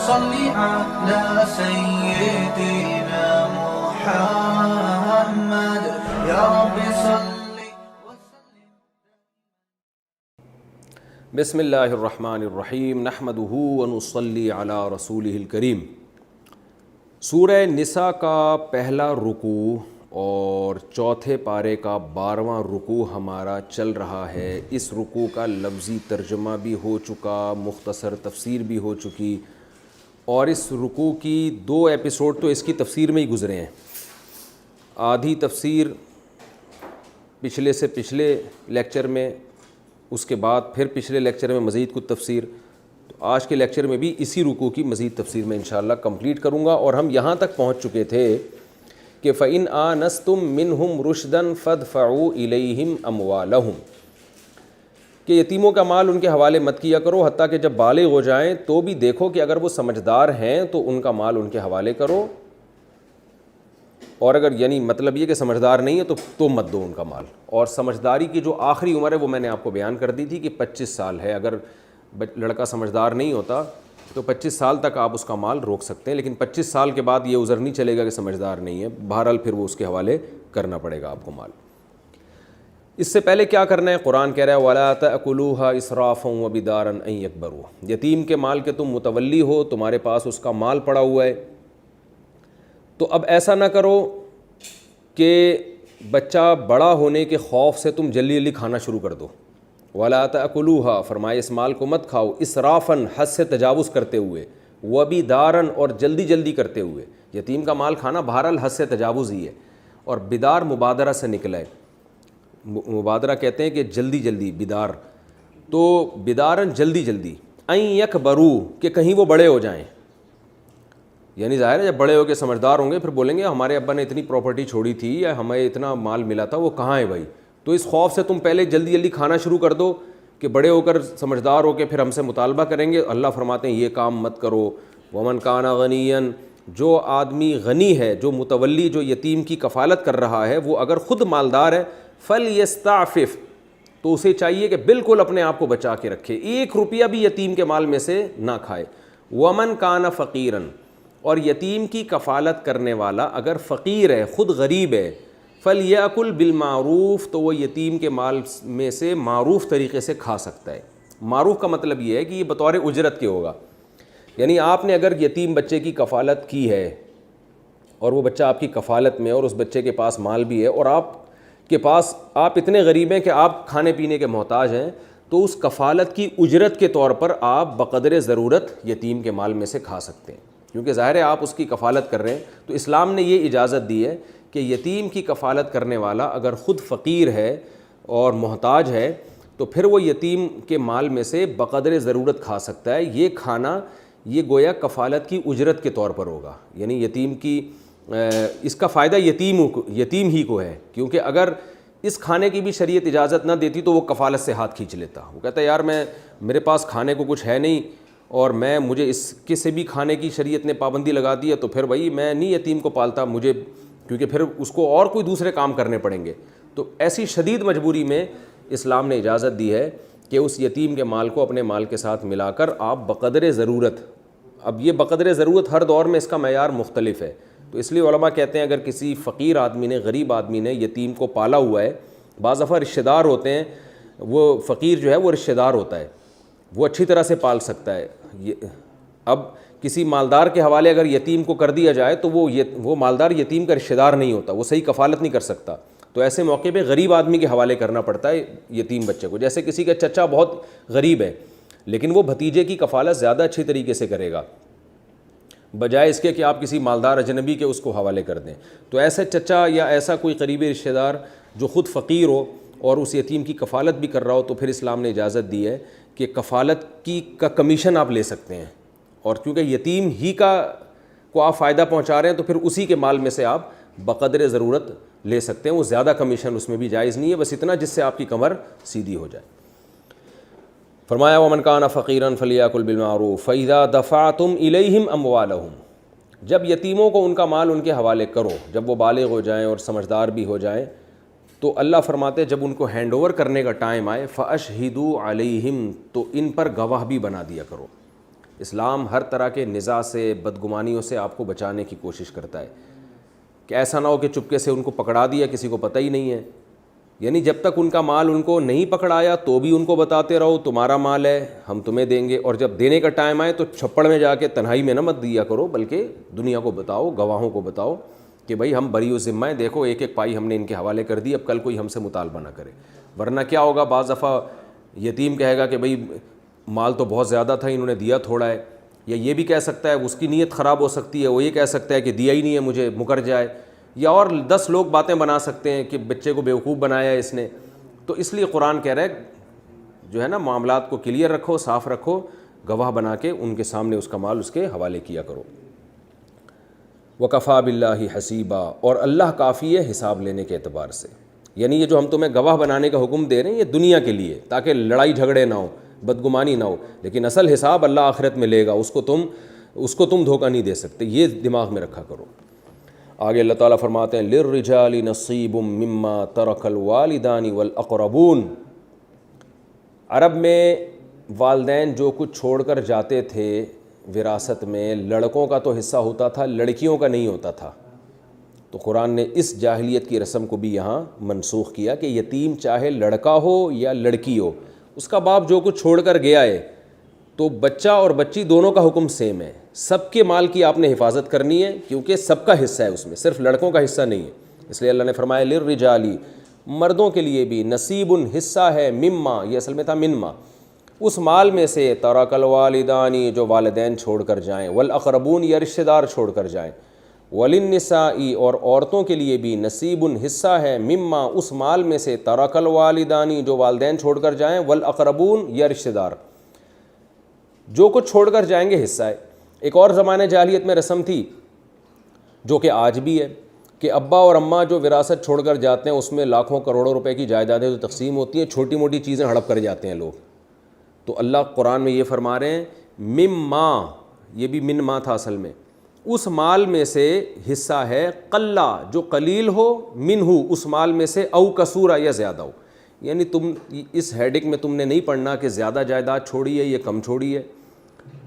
صل على سيدنا محمد يا رب صل. بسم اللہ الرحمن الرحیم نحمدہ ونصلی علی رسولہ الکریم. سورہ نساء کا پہلا رکوع اور چوتھے پارے کا 12واں رکوع ہمارا چل رہا ہے. اس رکوع کا لفظی ترجمہ بھی ہو چکا، مختصر تفسیر بھی ہو چکی، اور اس رکوع کی 2 ایپیسوڈ تو اس کی تفسیر میں ہی گزرے ہیں. آدھی تفسیر پچھلے سے پچھلے لیکچر میں، اس کے بعد پھر پچھلے لیکچر میں مزید کچھ تفسیر. تو آج کے لیکچر میں بھی اسی رکوع کی مزید تفسیر میں انشاءاللہ کمپلیٹ کروں گا. اور ہم یہاں تک پہنچ چکے تھے کہ فَإِنْ آنَسْتُم مِّنْهُمْ رُشْدًا فَادْفَعُوا إِلَيْهِمْ أَمْوَالَهُمْ، کہ یتیموں کا مال ان کے حوالے مت کیا کرو حتیٰ کہ جب بالغ ہو جائیں تو بھی دیکھو کہ اگر وہ سمجھدار ہیں تو ان کا مال ان کے حوالے کرو، اور اگر یعنی مطلب یہ کہ سمجھدار نہیں ہے تو مت دو ان کا مال. اور سمجھداری کی جو آخری عمر ہے وہ میں نے آپ کو بیان کر دی تھی کہ 25 سال ہے. اگر لڑکا سمجھدار نہیں ہوتا تو 25 سال تک آپ اس کا مال روک سکتے ہیں، لیکن 25 سال کے بعد یہ عذر نہیں چلے گا کہ سمجھدار نہیں ہے. بہرحال پھر وہ اس کے حوالے کرنا پڑے گا آپ کو مال. اس سے پہلے کیا کرنا ہے؟ قرآن کہہ رہا ہے وَلَا تَأْكُلُوهَا إِسْرَافًا وَبِدَارًا أَن يَكْبَرُوا. یتیم کے مال کے تم متولی ہو، تمہارے پاس اس کا مال پڑا ہوا ہے، تو اب ایسا نہ کرو کہ بچہ بڑا ہونے کے خوف سے تم جلدی جلدی کھانا شروع کر دو. وَلَا تَأْكُلُوهَا، فرمائے اس مال کو مت کھاؤ، اسرافاً حد سے تجاوز کرتے ہوئے، وَبِدَارًا اور جلدی جلدی کرتے ہوئے. یتیم کا مال کھانا بہرحال حد سے تجاوز ہی ہے، اور بدار مبادرہ سے نکلا ہے. مبادرہ کہتے ہیں کہ جلدی جلدی، بدار تو بدارن جلدی جلدی، ان یکبروا کہ کہیں وہ بڑے ہو جائیں. یعنی ظاہر ہے جب بڑے ہو کے سمجھدار ہوں گے پھر بولیں گے ہمارے ابا نے اتنی پراپرٹی چھوڑی تھی یا ہمیں اتنا مال ملا تھا، وہ کہاں ہے بھائی. تو اس خوف سے تم پہلے جلدی جلدی کھانا شروع کر دو کہ بڑے ہو کر سمجھدار ہو کے پھر ہم سے مطالبہ کریں گے. اللہ فرماتے ہیں یہ کام مت کرو. ومن کان غنیا، جو آدمی غنی ہے، جو متولی، جو یتیم کی کفالت کر رہا ہے، وہ اگر خود مالدار ہے، فلیستعفف، تو اسے چاہیے کہ بالکل اپنے آپ کو بچا کے رکھے، 1 روپیہ بھی یتیم کے مال میں سے نہ کھائے. ومن کان فقیرا، اور یتیم کی کفالت کرنے والا اگر فقیر ہے، خود غریب ہے، فلیأکل بالمعروف، تو وہ یتیم کے مال میں سے معروف طریقے سے کھا سکتا ہے. معروف کا مطلب یہ ہے کہ یہ بطور اجرت کے ہوگا. یعنی آپ نے اگر یتیم بچے کی کفالت کی ہے اور وہ بچہ آپ کی کفالت میں، اور اس بچے کے پاس مال بھی ہے، اور آپ کے پاس آپ اتنے غریب ہیں کہ آپ کھانے پینے کے محتاج ہیں، تو اس کفالت کی اجرت کے طور پر آپ بقدر ضرورت یتیم کے مال میں سے کھا سکتے ہیں، کیونکہ ظاہر ہے آپ اس کی کفالت کر رہے ہیں. تو اسلام نے یہ اجازت دی ہے کہ یتیم کی کفالت کرنے والا اگر خود فقیر ہے اور محتاج ہے تو پھر وہ یتیم کے مال میں سے بقدر ضرورت کھا سکتا ہے. یہ کھانا یہ گویا کفالت کی اجرت کے طور پر ہوگا. یعنی یتیم کی اس کا فائدہ یتیم ہی کو ہے، کیونکہ اگر اس کھانے کی بھی شریعت اجازت نہ دیتی تو وہ کفالت سے ہاتھ کھینچ لیتا. وہ کہتا ہے یار میرے پاس کھانے کو کچھ ہے نہیں اور مجھے اس کے سے بھی کھانے کی شریعت نے پابندی لگا دی ہے، تو پھر بھائی میں نہیں یتیم کو پالتا، مجھے کیونکہ پھر اس کو اور کوئی دوسرے کام کرنے پڑیں گے. تو ایسی شدید مجبوری میں اسلام نے اجازت دی ہے کہ اس یتیم کے مال کو اپنے مال کے ساتھ ملا کر آپ بقدر ضرورت. اب یہ بقدر ضرورت ہر دور میں اس کا معیار مختلف ہے، تو اس لیے علماء کہتے ہیں اگر کسی فقیر آدمی نے، غریب آدمی نے یتیم کو پالا ہوا ہے، بعض دفعہ رشتہ دار ہوتے ہیں، وہ فقیر جو ہے وہ رشتہ دار ہوتا ہے، وہ اچھی طرح سے پال سکتا ہے. اب کسی مالدار کے حوالے اگر یتیم کو کر دیا جائے تو وہ مالدار یتیم کا رشتہ دار نہیں ہوتا، وہ صحیح کفالت نہیں کر سکتا. تو ایسے موقع پہ غریب آدمی کے حوالے کرنا پڑتا ہے یتیم بچے کو. جیسے کسی کا چچا بہت غریب ہے لیکن وہ بھتیجے کی کفالت زیادہ اچھی طریقے سے کرے گا بجائے اس کے کہ آپ کسی مالدار اجنبی کے اس کو حوالے کر دیں. تو ایسے چچا یا ایسا کوئی قریبی رشتہ دار جو خود فقیر ہو اور اس یتیم کی کفالت بھی کر رہا ہو، تو پھر اسلام نے اجازت دی ہے کہ کفالت کا کمیشن آپ لے سکتے ہیں. اور کیونکہ یتیم ہی کو آپ فائدہ پہنچا رہے ہیں تو پھر اسی کے مال میں سے آپ بقدر ضرورت لے سکتے ہیں. وہ زیادہ کمیشن اس میں بھی جائز نہیں ہے، بس اتنا جس سے آپ کی کمر سیدھی ہو جائے. فرمایا ومن کان فقیرا فلیأکل بالمعروف فإذا دفعتم الیہم اموالہم، جب یتیموں کو ان کا مال ان کے حوالے کرو، جب وہ بالغ ہو جائیں اور سمجھدار بھی ہو جائیں، تو اللہ فرماتے جب ان کو ہینڈ اوور کرنے کا ٹائم آئے فاشہدوا علیہم، تو ان پر گواہ بھی بنا دیا کرو. اسلام ہر طرح کے نزاع سے، بدگمانیوں سے آپ کو بچانے کی کوشش کرتا ہے کہ ایسا نہ ہو کہ چپکے سے ان کو پکڑا دیا، کسی کو پتہ ہی نہیں ہے. یعنی جب تک ان کا مال ان کو نہیں پکڑایا تو بھی ان کو بتاتے رہو تمہارا مال ہے، ہم تمہیں دیں گے، اور جب دینے کا ٹائم آئے تو چھپڑ میں جا کے تنہائی میں نہ مت دیا کرو، بلکہ دنیا کو بتاؤ، گواہوں کو بتاؤ کہ بھائی ہم بری و ذمہ ہیں، دیکھو ایک ایک پائی ہم نے ان کے حوالے کر دی، اب کل کوئی ہم سے مطالبہ نہ کرے. ورنہ کیا ہوگا، بعض دفعہ یتیم کہے گا کہ بھئی مال تو بہت زیادہ تھا، انہوں نے دیا تھوڑا ہے، یا یہ بھی کہہ سکتا ہے، اس کی نیت خراب ہو سکتی ہے، وہ یہ کہہ سکتا ہے کہ دیا ہی نہیں ہے مجھے، مکر جائے، یا اور 10 لوگ باتیں بنا سکتے ہیں کہ بچے کو بیوقوف بنایا ہے اس نے. تو اس لیے قرآن کہہ رہا ہے جو ہے نا معاملات کو کلیئر رکھو، صاف رکھو، گواہ بنا کے ان کے سامنے اس کا مال اس کے حوالے کیا کرو. وَكَفَى بِاللَّهِ حَسِيبًا، اور اللہ کافی ہے حساب لینے کے اعتبار سے. یعنی یہ جو ہم تمہیں گواہ بنانے کا حکم دے رہے ہیں یہ دنیا کے لیے، تاکہ لڑائی جھگڑے نہ ہو، بدگمانی نہ ہو، لیکن اصل حساب اللہ آخرت میں لے گا، اس کو تم دھوکہ نہیں دے سکتے، یہ دماغ میں رکھا کرو. آگے اللہ تعالیٰ فرماتے ہیں لِلرِّجَالِ نَصِيبٌ مِّمَّا تَرَكَ الْوَالِدَانِ وَالْأَقْرَبُونَ. عرب میں والدین جو کچھ چھوڑ کر جاتے تھے وراثت میں، لڑکوں کا تو حصہ ہوتا تھا، لڑکیوں کا نہیں ہوتا تھا. تو قرآن نے اس جاہلیت کی رسم کو بھی یہاں منسوخ کیا کہ یتیم چاہے لڑکا ہو یا لڑکی ہو، اس کا باپ جو کچھ چھوڑ کر گیا ہے تو بچہ اور بچی دونوں کا حکم سیم ہے، سب کے مال کی آپ نے حفاظت کرنی ہے، کیونکہ سب کا حصہ ہے اس میں، صرف لڑکوں کا حصہ نہیں ہے. اس لیے اللہ نے فرمایا للرجالی، مردوں کے لیے بھی نصیب حصہ ہے، مما، یہ اصل میں تھا منما، اس مال میں سے، ترک الوالدانی جو والدین چھوڑ کر جائیں، والاقربون یا رشتہ دار چھوڑ کر جائیں، وللنساء اور عورتوں کے لیے بھی نصیب حصہ ہے، مما اس مال میں سے، ترک الوالدانی جو والدین چھوڑ کر جائیں، والاقربون یا رشتہ دار جو کچھ چھوڑ کر جائیں گے حصہ ہے. ایک اور زمانے جاہلیت میں رسم تھی جو کہ آج بھی ہے کہ ابا اور اماں جو وراثت چھوڑ کر جاتے ہیں اس میں لاکھوں کروڑوں روپے کی جائیدادیں جو تقسیم ہوتی ہیں، چھوٹی موٹی چیزیں ہڑپ کر جاتے ہیں لوگ. تو اللہ قرآن میں یہ فرما رہے ہیں مما، یہ بھی من ما تھا اصل میں، اس مال میں سے حصہ ہے، قلہ جو قلیل ہو، منہ اس مال میں سے، او کسورا یا زیادہ ہو. یعنی تم اس ہیڈک میں تم نے نہیں پڑھنا کہ زیادہ جائیداد چھوڑی ہے یا کم چھوڑی ہے،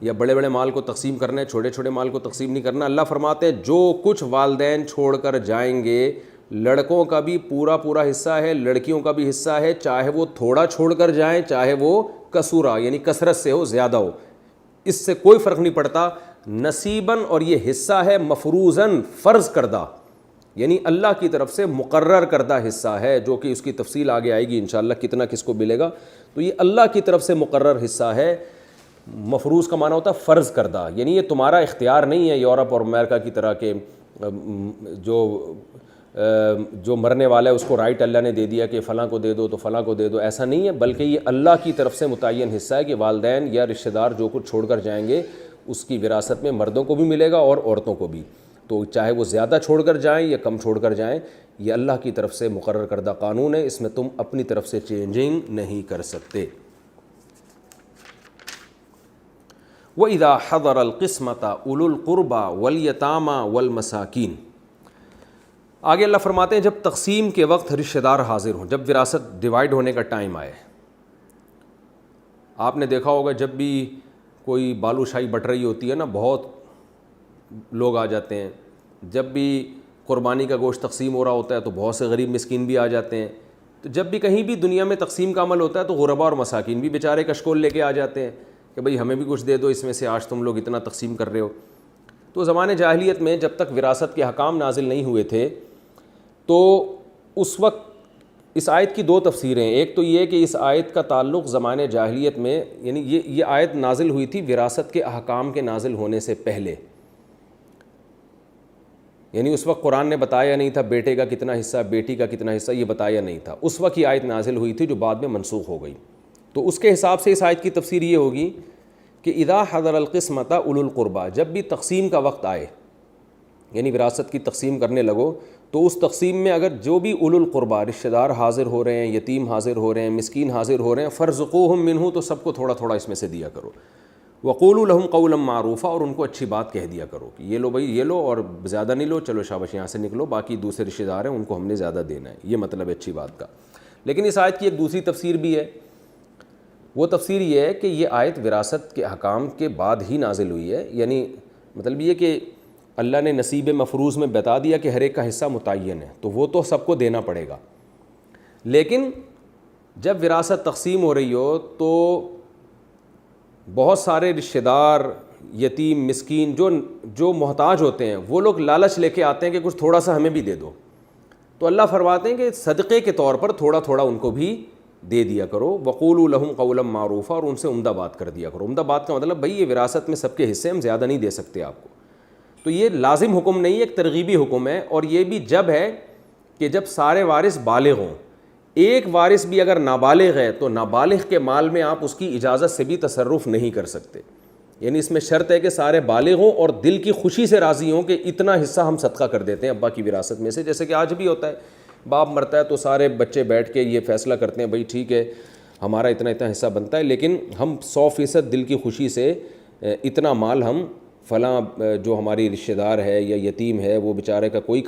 یا بڑے بڑے مال کو تقسیم کرنا ہے، چھوٹے چھوٹے مال کو تقسیم نہیں کرنا. اللہ فرماتے ہیں جو کچھ والدین چھوڑ کر جائیں گے، لڑکوں کا بھی پورا پورا حصہ ہے، لڑکیوں کا بھی حصہ ہے، چاہے وہ تھوڑا چھوڑ کر جائیں، چاہے وہ کسورا یعنی کثرت سے ہو، زیادہ ہو، اس سے کوئی فرق نہیں پڑتا. نصیباً، اور یہ حصہ ہے مفروضاً، فرض کردہ، یعنی اللہ کی طرف سے مقرر کردہ حصہ ہے، جو کہ اس کی تفصیل آگے آئے گی انشاءاللہ کتنا کس کو ملے گا. تو یہ اللہ کی طرف سے مقرر حصہ ہے. مفروض کا معنی ہوتا ہے فرض کردہ، یعنی یہ تمہارا اختیار نہیں ہے یورپ اور امریکہ کی طرح کے جو مرنے والا ہے اس کو رائٹ اللہ نے دے دیا کہ فلاں کو دے دو تو فلاں کو دے دو، ایسا نہیں ہے، بلکہ یہ اللہ کی طرف سے متعین حصہ ہے کہ والدین یا رشتہ دار جو کچھ چھوڑ کر جائیں گے اس کی وراثت میں مردوں کو بھی ملے گا اور عورتوں کو بھی. تو چاہے وہ زیادہ چھوڑ کر جائیں یا کم چھوڑ کر جائیں، یہ اللہ کی طرف سے مقرر کردہ قانون ہے، اس میں تم اپنی طرف سے چینجنگ نہیں کر سکتے. وَإِذَا حَضَرَ الْقِسْمَةَ أُولُو الْقُرْبَى وَالْيَتَامَى وَالْمَسَاكِينَ. آگے اللہ فرماتے ہیں جب تقسیم کے وقت رشتہ دار حاضر ہوں، جب وراثت ڈیوائیڈ ہونے کا ٹائم آئے. آپ نے دیکھا ہوگا جب بھی کوئی بالو شاہی بٹ رہی ہوتی ہے نا، بہت لوگ آ جاتے ہیں. جب بھی قربانی کا گوشت تقسیم ہو رہا ہوتا ہے تو بہت سے غریب مسکین بھی آ جاتے ہیں. تو جب بھی کہیں بھی دنیا میں تقسیم کا عمل ہوتا ہے تو غربا اور مساکین بھی بیچارے کشکول لے کے آ جاتے ہیں کہ بھئی ہمیں بھی کچھ دے دو اس میں سے، آج تم لوگ اتنا تقسیم کر رہے ہو. تو زمانے جاہلیت میں جب تک وراثت کے حکام نازل نہیں ہوئے تھے تو اس وقت اس آیت کی دو تفسیریں. ایک تو یہ کہ اس آیت کا تعلق زمانے جاہلیت میں، یعنی یہ آیت نازل ہوئی تھی وراثت کے احکام کے نازل ہونے سے پہلے، یعنی اس وقت قرآن نے بتایا نہیں تھا بیٹے کا کتنا حصہ، بیٹی کا کتنا حصہ، یہ بتایا نہیں تھا. اس وقت یہ آیت نازل ہوئی تھی جو بعد میں منسوخ ہو گئی. تو اس کے حساب سے اس آیت کی تفسیر یہ ہوگی کہ اذا حضر القسمۃ اولو القربى، جب بھی تقسیم کا وقت آئے، یعنی وراثت کی تقسیم کرنے لگو تو اس تقسیم میں اگر جو بھی اولو القربى رشتہ دار حاضر ہو رہے ہیں، یتیم حاضر ہو رہے ہیں، مسکین حاضر ہو رہے ہیں، فرزقوہم منہ، تو سب کو تھوڑا تھوڑا اس میں سے دیا کرو. وقولوا لهم قولا معروفا، اور ان کو اچھی بات کہہ دیا کرو کہ یہ لو بھائی، یہ لو اور زیادہ نہیں لو، چلو شاباش یہاں سے نکلو، باقی دوسرے رشتہ دار ہیں ان کو ہم نے زیادہ دینا ہے. یہ مطلب ہے اچھی بات کا. لیکن اس آیت کی ایک دوسری تفسیر بھی ہے وہ تفسیر یہ ہے کہ یہ آیت وراثت کے احکام کے بعد ہی نازل ہوئی ہے، یعنی مطلب یہ کہ اللہ نے نصیب مفروض میں بتا دیا کہ ہر ایک کا حصہ متعین ہے، تو وہ تو سب کو دینا پڑے گا، لیکن جب وراثت تقسیم ہو رہی ہو تو بہت سارے رشتہ دار، یتیم، مسکین جو محتاج ہوتے ہیں، وہ لوگ لالچ لے کے آتے ہیں کہ کچھ تھوڑا سا ہمیں بھی دے دو، تو اللہ فرماتے ہیں کہ صدقے کے طور پر تھوڑا تھوڑا ان کو بھی دے دیا کرو، وقولوا لهم قولا معروفا، اور ان سے عمدہ بات کر دیا کرو۔ عمدہ بات کا مطلب بھائی یہ وراثت میں سب کے حصے ہم زیادہ نہیں دے سکتے آپ کو، تو یہ لازم حکم نہیں، ایک ترغیبی حکم ہے، اور یہ بھی جب ہے کہ جب سارے وارث بالغ ہوں۔ ایک وارث بھی اگر نابالغ ہے تو نابالغ کے مال میں آپ اس کی اجازت سے بھی تصرف نہیں کر سکتے، یعنی اس میں شرط ہے کہ سارے بالغ ہوں اور دل کی خوشی سے راضی ہوں کہ اتنا حصہ ہم صدقہ کر دیتے ہیں ابا کی وراثت میں سے، جیسے کہ آج بھی ہوتا ہے، باپ مرتا ہے تو سارے بچے بیٹھ کے یہ فیصلہ کرتے ہیں بھائی ٹھیک ہے ہمارا اتنا حصہ بنتا ہے، لیکن ہم 100% دل کی خوشی سے اتنا مال ہم فلاں جو ہماری رشتہ دار ہے یا یتیم ہے وہ بیچارے کا کوئی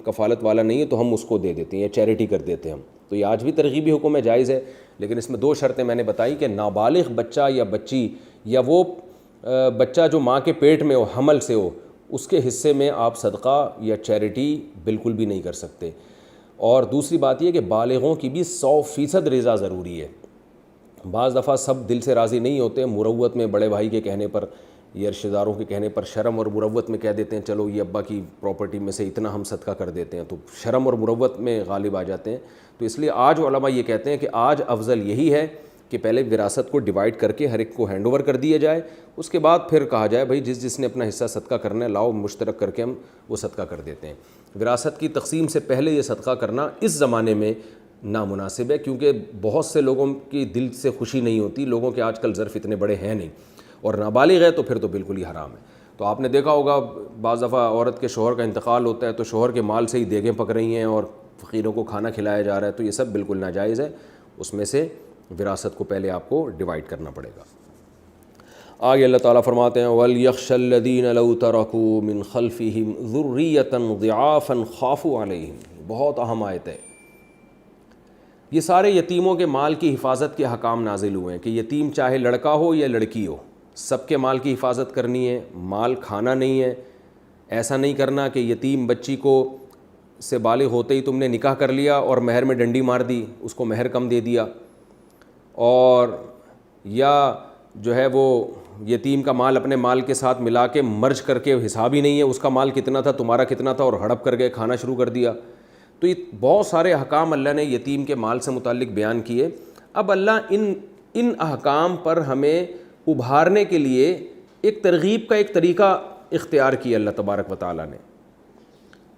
کفالت والا نہیں ہے تو ہم اس کو دے دیتے ہیں یا چیریٹی کر دیتے ہیں ہم، تو یہ آج بھی ترغیبی حکم ہے، جائز ہے، لیکن اس میں 2 شرطیں میں نے بتائی کہ نابالغ بچہ یا بچی یا وہ بچہ جو ماں کے پیٹ میں ہو، حمل سے ہو، اس کے حصے میں آپ صدقہ یا چیریٹی بالکل بھی نہیں کر سکتے۔ اور دوسری بات یہ کہ بالغوں کی بھی 100% رضا ضروری ہے۔ بعض دفعہ سب دل سے راضی نہیں ہوتے، مروت میں بڑے بھائی کے کہنے پر یا رشتہ داروں کے کہنے پر شرم اور مروت میں کہہ دیتے ہیں چلو یہ ابا کی پراپرٹی میں سے اتنا ہم صدقہ کر دیتے ہیں، تو شرم اور مروت میں غالب آ جاتے ہیں، تو اس لیے آج علماء یہ کہتے ہیں کہ آج افضل یہی ہے کہ پہلے وراثت کو ڈیوائڈ کر کے ہر ایک کو ہینڈ اوور کر دیا جائے، اس کے بعد پھر کہا جائے بھائی جس نے اپنا حصہ صدقہ کرنا ہے لاؤ، مشترک کر کے ہم وہ صدقہ کر دیتے ہیں۔ وراثت کی تقسیم سے پہلے یہ صدقہ کرنا اس زمانے میں نامناسب ہے، کیونکہ بہت سے لوگوں کی دل سے خوشی نہیں ہوتی، لوگوں کے آج کل ظرف اتنے بڑے ہیں نہیں، اور نابالغ ہے تو پھر تو بالکل ہی حرام ہے۔ تو آپ نے دیکھا ہوگا بعض دفعہ عورت کے شوہر کا انتقال ہوتا ہے تو شوہر کے مال سے ہی دیگیں پک رہی ہیں اور فقیروں کو کھانا کھلایا جا رہا ہے، تو یہ سب بالکل ناجائز ہے، اس میں سے وراثت کو پہلے آپ کو ڈیوائڈ کرنا پڑے گا۔ آگے اللہ تعالیٰ فرماتے ہیں وَلْيَخْشَ الَّذِينَ لَوْ تَرَكُوا مِنْ خَلْفِهِمْ ذُرِّيَّةً ضِعَافًا خَافُوا عَلَيْهِمْ، بہت اہم آیت ہے۔ یہ سارے یتیموں کے مال کی حفاظت کے حکام نازل ہوئے ہیں کہ یتیم چاہے لڑکا ہو یا لڑکی ہو، سب کے مال کی حفاظت کرنی ہے، مال کھانا نہیں ہے، ایسا نہیں کرنا کہ یتیم بچی کو سے بالغ ہوتے ہی تم نے نکاح کر لیا اور مہر میں ڈنڈی مار دی، اس کو مہر کم دے دیا، اور یا جو ہے وہ یتیم کا مال اپنے مال کے ساتھ ملا کے مرج کر کے حساب ہی نہیں ہے اس کا مال کتنا تھا تمہارا کتنا تھا، اور ہڑپ کر کے کھانا شروع کر دیا۔ تو یہ بہت سارے احکام اللہ نے یتیم کے مال سے متعلق بیان کیے۔ اب اللہ ان احکام پر ہمیں ابھارنے کے لیے ایک ترغیب کا ایک طریقہ اختیار کیا اللہ تبارک و تعالیٰ نے۔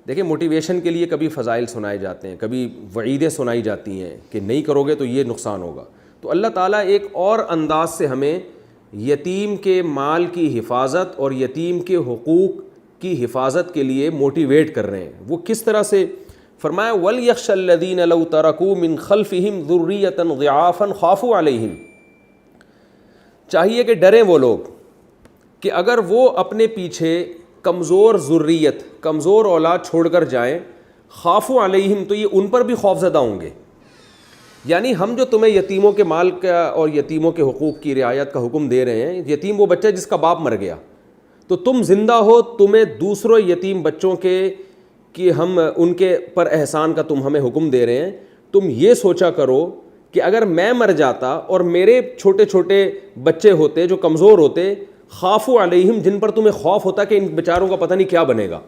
دیکھیں موٹیویشن کے لیے کبھی فضائل سنائے جاتے ہیں، کبھی وعیدیں سنائی جاتی ہیں کہ نہیں کرو گے تو یہ نقصان ہوگا، تو اللہ تعالیٰ ایک اور انداز سے ہمیں یتیم کے مال کی حفاظت اور یتیم کے حقوق کی حفاظت کے لیے موٹیویٹ کر رہے ہیں۔ وہ کس طرح سے؟ فرمایا وَلْيَخْشَ الَّذِينَ لَوْ تَرَكُوا مِنْ خَلْفِهِمْ ذُرِّيَّةً ضِعَافًا خَافُوا عَلَيْهِمْ، چاہیے کہ ڈریں وہ لوگ کہ اگر وہ اپنے پیچھے کمزور ذریت، کمزور اولاد چھوڑ کر جائیں، خافوا علیہم، تو یہ ان پر بھی خوف زدہ ہوں گے۔ یعنی ہم جو تمہیں یتیموں کے مال کا اور یتیموں کے حقوق کی رعایت کا حکم دے رہے ہیں، یتیم وہ بچہ جس کا باپ مر گیا، تو تم زندہ ہو، تمہیں دوسروں یتیم بچوں کے کہ ہم ان کے پر احسان کا تم ہمیں حکم دے رہے ہیں، تم یہ سوچا کرو کہ اگر میں مر جاتا اور میرے چھوٹے چھوٹے بچے ہوتے جو کمزور ہوتے، خافوا علیہم، جن پر تمہیں خوف ہوتا کہ ان بیچاروں کا پتہ نہیں کیا بنے گا،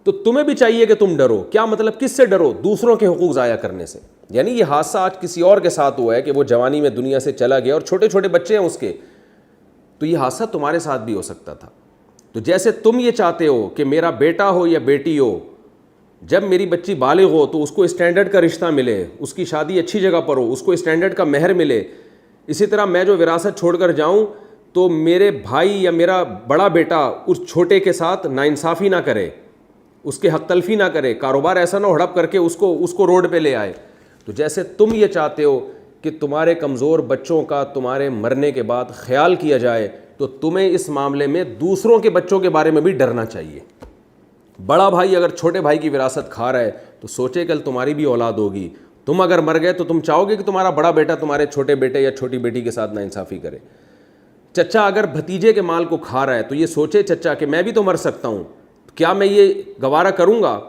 تو تمہیں بھی چاہیے کہ تم ڈرو۔ کیا مطلب؟ کس سے ڈرو؟ دوسروں کے حقوق ضائع کرنے سے۔ یعنی یہ حادثہ آج کسی اور کے ساتھ ہوا ہے کہ وہ جوانی میں دنیا سے چلا گیا اور چھوٹے چھوٹے بچے ہیں اس کے، تو یہ حادثہ تمہارے ساتھ بھی ہو سکتا تھا۔ تو جیسے تم یہ چاہتے ہو کہ میرا بیٹا ہو یا بیٹی ہو، جب میری بچی بالغ ہو تو اس کو اسٹینڈرڈ کا رشتہ ملے، اس کی شادی اچھی جگہ پر ہو، اس کو اسٹینڈرڈ کا مہر ملے، اسی طرح میں جو وراثت چھوڑ کر جاؤں تو میرے بھائی یا میرا بڑا بیٹا اس چھوٹے کے ساتھ ناانصافی نہ کرے، اس کے حق تلفی نہ کرے، کاروبار ایسا نہ ہڑپ کر کے اس کو روڈ پہ لے آئے۔ تو جیسے تم یہ چاہتے ہو کہ تمہارے کمزور بچوں کا تمہارے مرنے کے بعد خیال کیا جائے، تو تمہیں اس معاملے میں دوسروں کے بچوں کے بارے میں بھی ڈرنا چاہیے۔ بڑا بھائی اگر چھوٹے بھائی کی وراثت کھا رہا ہے تو سوچے کل تمہاری بھی اولاد ہوگی، تم اگر مر گئے تو تم چاہو گے کہ تمہارا بڑا بیٹا تمہارے چھوٹے بیٹے یا چھوٹی بیٹی کے ساتھ ناانصافی کرے؟ چچا اگر بھتیجے کے مال کو کھا رہا ہے تو یہ سوچے چچا کہ میں بھی تو مر سکتا ہوں، کیا میں یہ گوارا کروں گا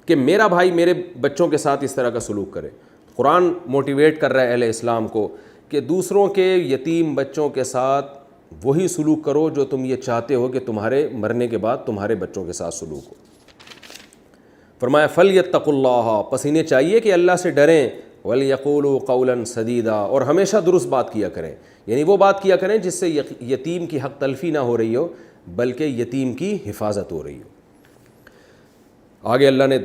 کہ میرا بھائی میرے بچوں کے ساتھ اس طرح کا سلوک کرے؟ قرآن موٹیویٹ کر رہا ہے اہل اسلام کو کہ دوسروں کے یتیم بچوں کے ساتھ وہی سلوک کرو جو تم یہ چاہتے ہو کہ تمہارے مرنے کے بعد تمہارے بچوں کے ساتھ سلوک ہو۔ فرمایا فَلْيَتَّقُوا اللَّهَ، پس انہیں چاہیے کہ اللہ سے ڈریں، وَلْيَقُولُوا قَوْلًا سَدِيدًا، اور ہمیشہ درست بات کیا کریں، یعنی وہ بات کیا کریں جس سے یتیم کی حق تلفی نہ ہو رہی ہو بلکہ یتیم کی حفاظت ہو رہی ہو۔ آگے اللہ نے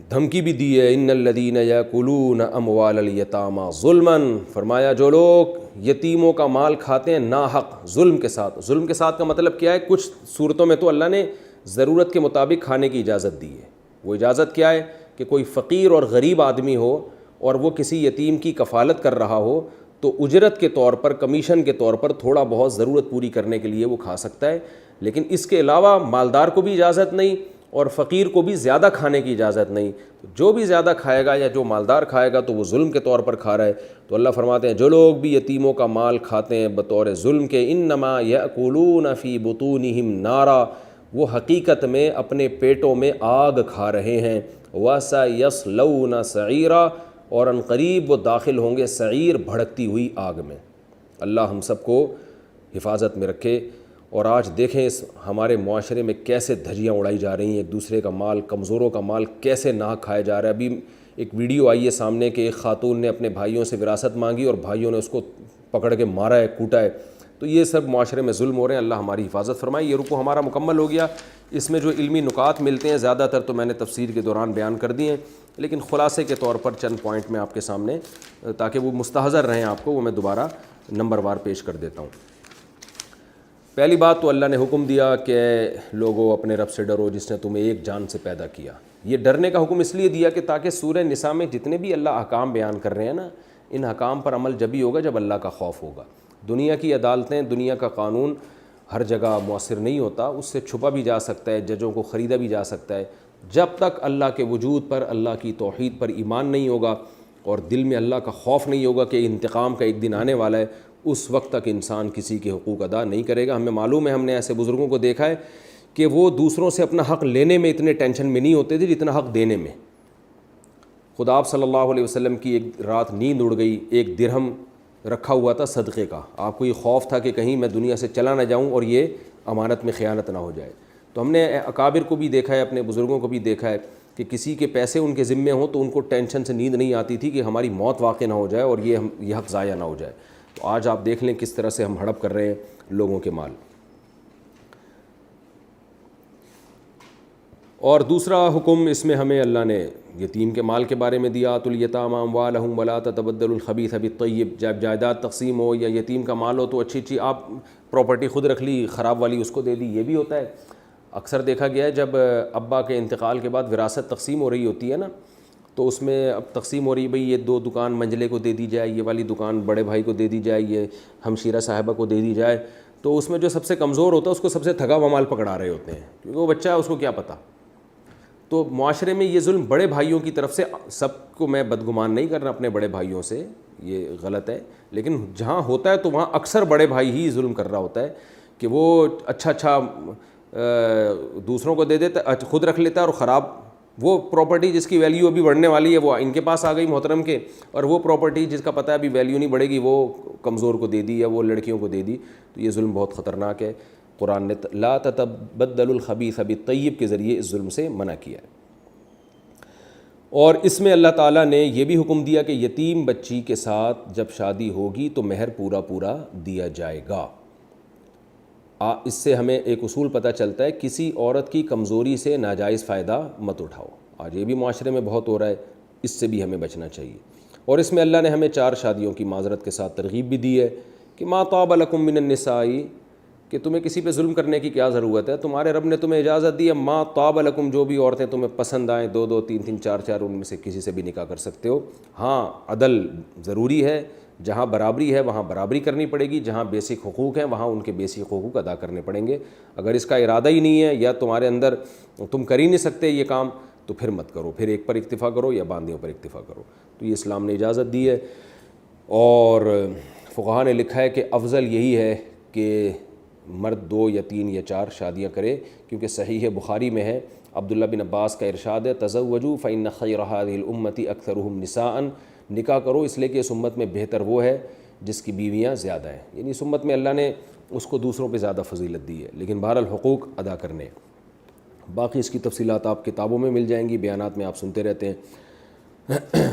دھمکی بھی دی ہے، ان الذین یاکلون اموال الیتامی ظلما، فرمایا جو لوگ یتیموں کا مال کھاتے ہیں ناحق ظلم کے ساتھ۔ ظلم کے ساتھ کا مطلب کیا ہے؟ کچھ صورتوں میں تو اللہ نے ضرورت کے مطابق کھانے کی اجازت دی ہے۔ وہ اجازت کیا ہے کہ کوئی فقیر اور غریب آدمی ہو اور وہ کسی یتیم کی کفالت کر رہا ہو تو اجرت کے طور پر، کمیشن کے طور پر تھوڑا بہت ضرورت پوری کرنے کے لیے وہ کھا سکتا ہے، لیکن اس کے علاوہ مالدار کو بھی اجازت نہیں اور فقیر کو بھی زیادہ کھانے کی اجازت نہیں۔ جو بھی زیادہ کھائے گا یا جو مالدار کھائے گا تو وہ ظلم کے طور پر کھا رہا ہے۔ تو اللہ فرماتے ہیں جو لوگ بھی یتیموں کا مال کھاتے ہیں بطور ظلم کے، انما یاکلون فی بطونہم نارا، وہ حقیقت میں اپنے پیٹوں میں آگ کھا رہے ہیں، وَسَيَصْلَوْنَ سَعِيرًا، اور ان قریب وہ داخل ہوں گے سعیر، بھڑکتی ہوئی آگ میں۔ اللہ ہم سب کو حفاظت میں رکھے۔ اور آج دیکھیں اس ہمارے معاشرے میں کیسے دھجیاں اڑائی جا رہی ہیں، ایک دوسرے کا مال، کمزوروں کا مال کیسے ناحق کھایا جا رہا ہے۔ ابھی ایک ویڈیو آئی ہے سامنے کہ ایک خاتون نے اپنے بھائیوں سے وراثت مانگی اور بھائیوں نے اس کو پکڑ کے مارا ہے، کوٹا ہے۔ تو یہ سب معاشرے میں ظلم ہو رہے ہیں، اللہ ہماری حفاظت فرمائے۔ یہ رکوع ہمارا مکمل ہو گیا۔ اس میں جو علمی نکات ملتے ہیں زیادہ تر تو میں نے تفسیر کے دوران بیان کر دیے ہیں، لیکن خلاصے کے طور پر چند پوائنٹ میں آپ کے سامنے، تاکہ وہ مستحضر رہیں آپ کو، وہ میں دوبارہ نمبر وار پیش کر دیتا ہوں۔ پہلی بات تو اللہ نے حکم دیا کہ لوگوں اپنے رب سے ڈرو جس نے تمہیں ایک جان سے پیدا کیا۔ یہ ڈرنے کا حکم اس لیے دیا کہ تاکہ سورہ نساء میں جتنے بھی اللہ احکام بیان کر رہے ہیں نا، ان احکام پر عمل جبھی ہوگا جب اللہ کا خوف ہوگا۔ دنیا کی عدالتیں، دنیا کا قانون ہر جگہ مؤثر نہیں ہوتا، اس سے چھپا بھی جا سکتا ہے، ججوں کو خریدا بھی جا سکتا ہے۔ جب تک اللہ کے وجود پر، اللہ کی توحید پر ایمان نہیں ہوگا اور دل میں اللہ کا خوف نہیں ہوگا کہ انتقام کا ایک دن آنے والا ہے، اس وقت تک انسان کسی کے حقوق ادا نہیں کرے گا۔ ہمیں معلوم ہے، ہم نے ایسے بزرگوں کو دیکھا ہے کہ وہ دوسروں سے اپنا حق لینے میں اتنے ٹینشن میں نہیں ہوتے تھے جتنا حق دینے میں۔ خدا آپ صلی اللہ علیہ وسلم کی ایک رات نیند اڑ گئی، ایک درہم رکھا ہوا تھا صدقے کا، آپ کو یہ خوف تھا کہ کہیں میں دنیا سے چلا نہ جاؤں اور یہ امانت میں خیانت نہ ہو جائے۔ تو ہم نے اکابر کو بھی دیکھا ہے، اپنے بزرگوں کو بھی دیکھا ہے کہ کسی کے پیسے ان کے ذمے ہوں تو ان کو ٹینشن سے نیند نہیں آتی تھی کہ ہماری موت واقع نہ ہو جائے اور یہ حق ضائع نہ ہو جائے۔ تو آج آپ دیکھ لیں کس طرح سے ہم ہڑپ کر رہے ہیں لوگوں کے مال۔ اور دوسرا حکم اس میں ہمیں اللہ نے یتیم کے مال کے بارے میں دیا، آتوا الیتامی اموالہم ولا تتبدلوا الخبیث بالطیب۔ جب جائیداد تقسیم ہو یا یتیم کا مال ہو تو اچھی آپ پراپرٹی خود رکھ لی، خراب والی اس کو دے دی، یہ بھی ہوتا ہے۔ اکثر دیکھا گیا ہے جب ابا کے انتقال کے بعد وراثت تقسیم ہو رہی ہوتی ہے نا، تو اس میں اب تقسیم ہو رہی بھئی یہ 2 دکان منجلے کو دے دی جائے، یہ والی دکان بڑے بھائی کو دے دی جائے، یہ ہمشیرہ صاحبہ کو دے دی جائے، تو اس میں جو سب سے کمزور ہوتا ہے اس کو سب سے تھگا ہوا مال پکڑا رہے ہوتے ہیں، کیونکہ وہ بچہ ہے، اس کو کیا پتہ۔ تو معاشرے میں یہ ظلم بڑے بھائیوں کی طرف سے، سب کو میں بدگمان نہیں کرنا اپنے بڑے بھائیوں سے، یہ غلط ہے، لیکن جہاں ہوتا ہے تو وہاں اکثر بڑے بھائی ہی ظلم کر رہا ہوتا ہے کہ وہ اچھا دوسروں کو دے دیتا ہے، خود رکھ لیتا ہے، اور خراب وہ پراپرٹی جس کی ویلیو ابھی بڑھنے والی ہے وہ ان کے پاس آ گئی محترم کے، اور وہ پراپرٹی جس کا پتہ ہے ابھی ویلیو نہیں بڑھے گی وہ کمزور کو دے دی یا وہ لڑکیوں کو دے دی۔ تو یہ ظلم بہت خطرناک ہے۔ قرآن نے لا تتبدلوا الخبیث بالطیب کے ذریعے اس ظلم سے منع کیا ہے۔ اور اس میں اللہ تعالیٰ نے یہ بھی حکم دیا کہ یتیم بچی کے ساتھ جب شادی ہوگی تو مہر پورا دیا جائے گا۔ اس سے ہمیں ایک اصول پتہ چلتا ہے، کسی عورت کی کمزوری سے ناجائز فائدہ مت اٹھاؤ۔ آج یہ بھی معاشرے میں بہت ہو رہا ہے، اس سے بھی ہمیں بچنا چاہیے۔ اور اس میں اللہ نے ہمیں 4 شادیوں کی معذرت کے ساتھ ترغیب بھی دی ہے کہ ما طاب لکم من النساء، کہ تمہیں کسی پہ ظلم کرنے کی کیا ضرورت ہے، تمہارے رب نے تمہیں اجازت دی ہے، ما طاب لکم، جو بھی عورتیں تمہیں پسند آئیں، 2 3 4 ان میں سے کسی سے بھی نکاح کر سکتے ہو۔ ہاں عدل ضروری ہے، جہاں برابری ہے وہاں برابری کرنی پڑے گی، جہاں بیسک حقوق ہیں وہاں ان کے بیسک حقوق ادا کرنے پڑیں گے۔ اگر اس کا ارادہ ہی نہیں ہے یا تمہارے اندر تم کر ہی نہیں سکتے یہ کام، تو پھر مت کرو، پھر ایک پر اکتفا کرو یا باندیوں پر اکتفا کرو۔ تو یہ اسلام نے اجازت دی ہے، اور فقہا نے لکھا ہے کہ افضل یہی ہے کہ مرد 2 یا 3 یا 4 شادیاں کرے، کیونکہ صحیح بخاری میں ہے، عبداللہ بن عباس کا ارشاد ہے، تزوجوا فإن خیر هذه الامة اکثرهم نساء، نکاح کرو اس لیے کہ اس امت میں بہتر وہ ہے جس کی بیویاں زیادہ ہیں، یعنی اس امت میں اللہ نے اس کو دوسروں پہ زیادہ فضیلت دی ہے، لیکن بہرحال حقوق ادا کرنے۔ باقی اس کی تفصیلات آپ کتابوں میں مل جائیں گی، بیانات میں آپ سنتے رہتے ہیں۔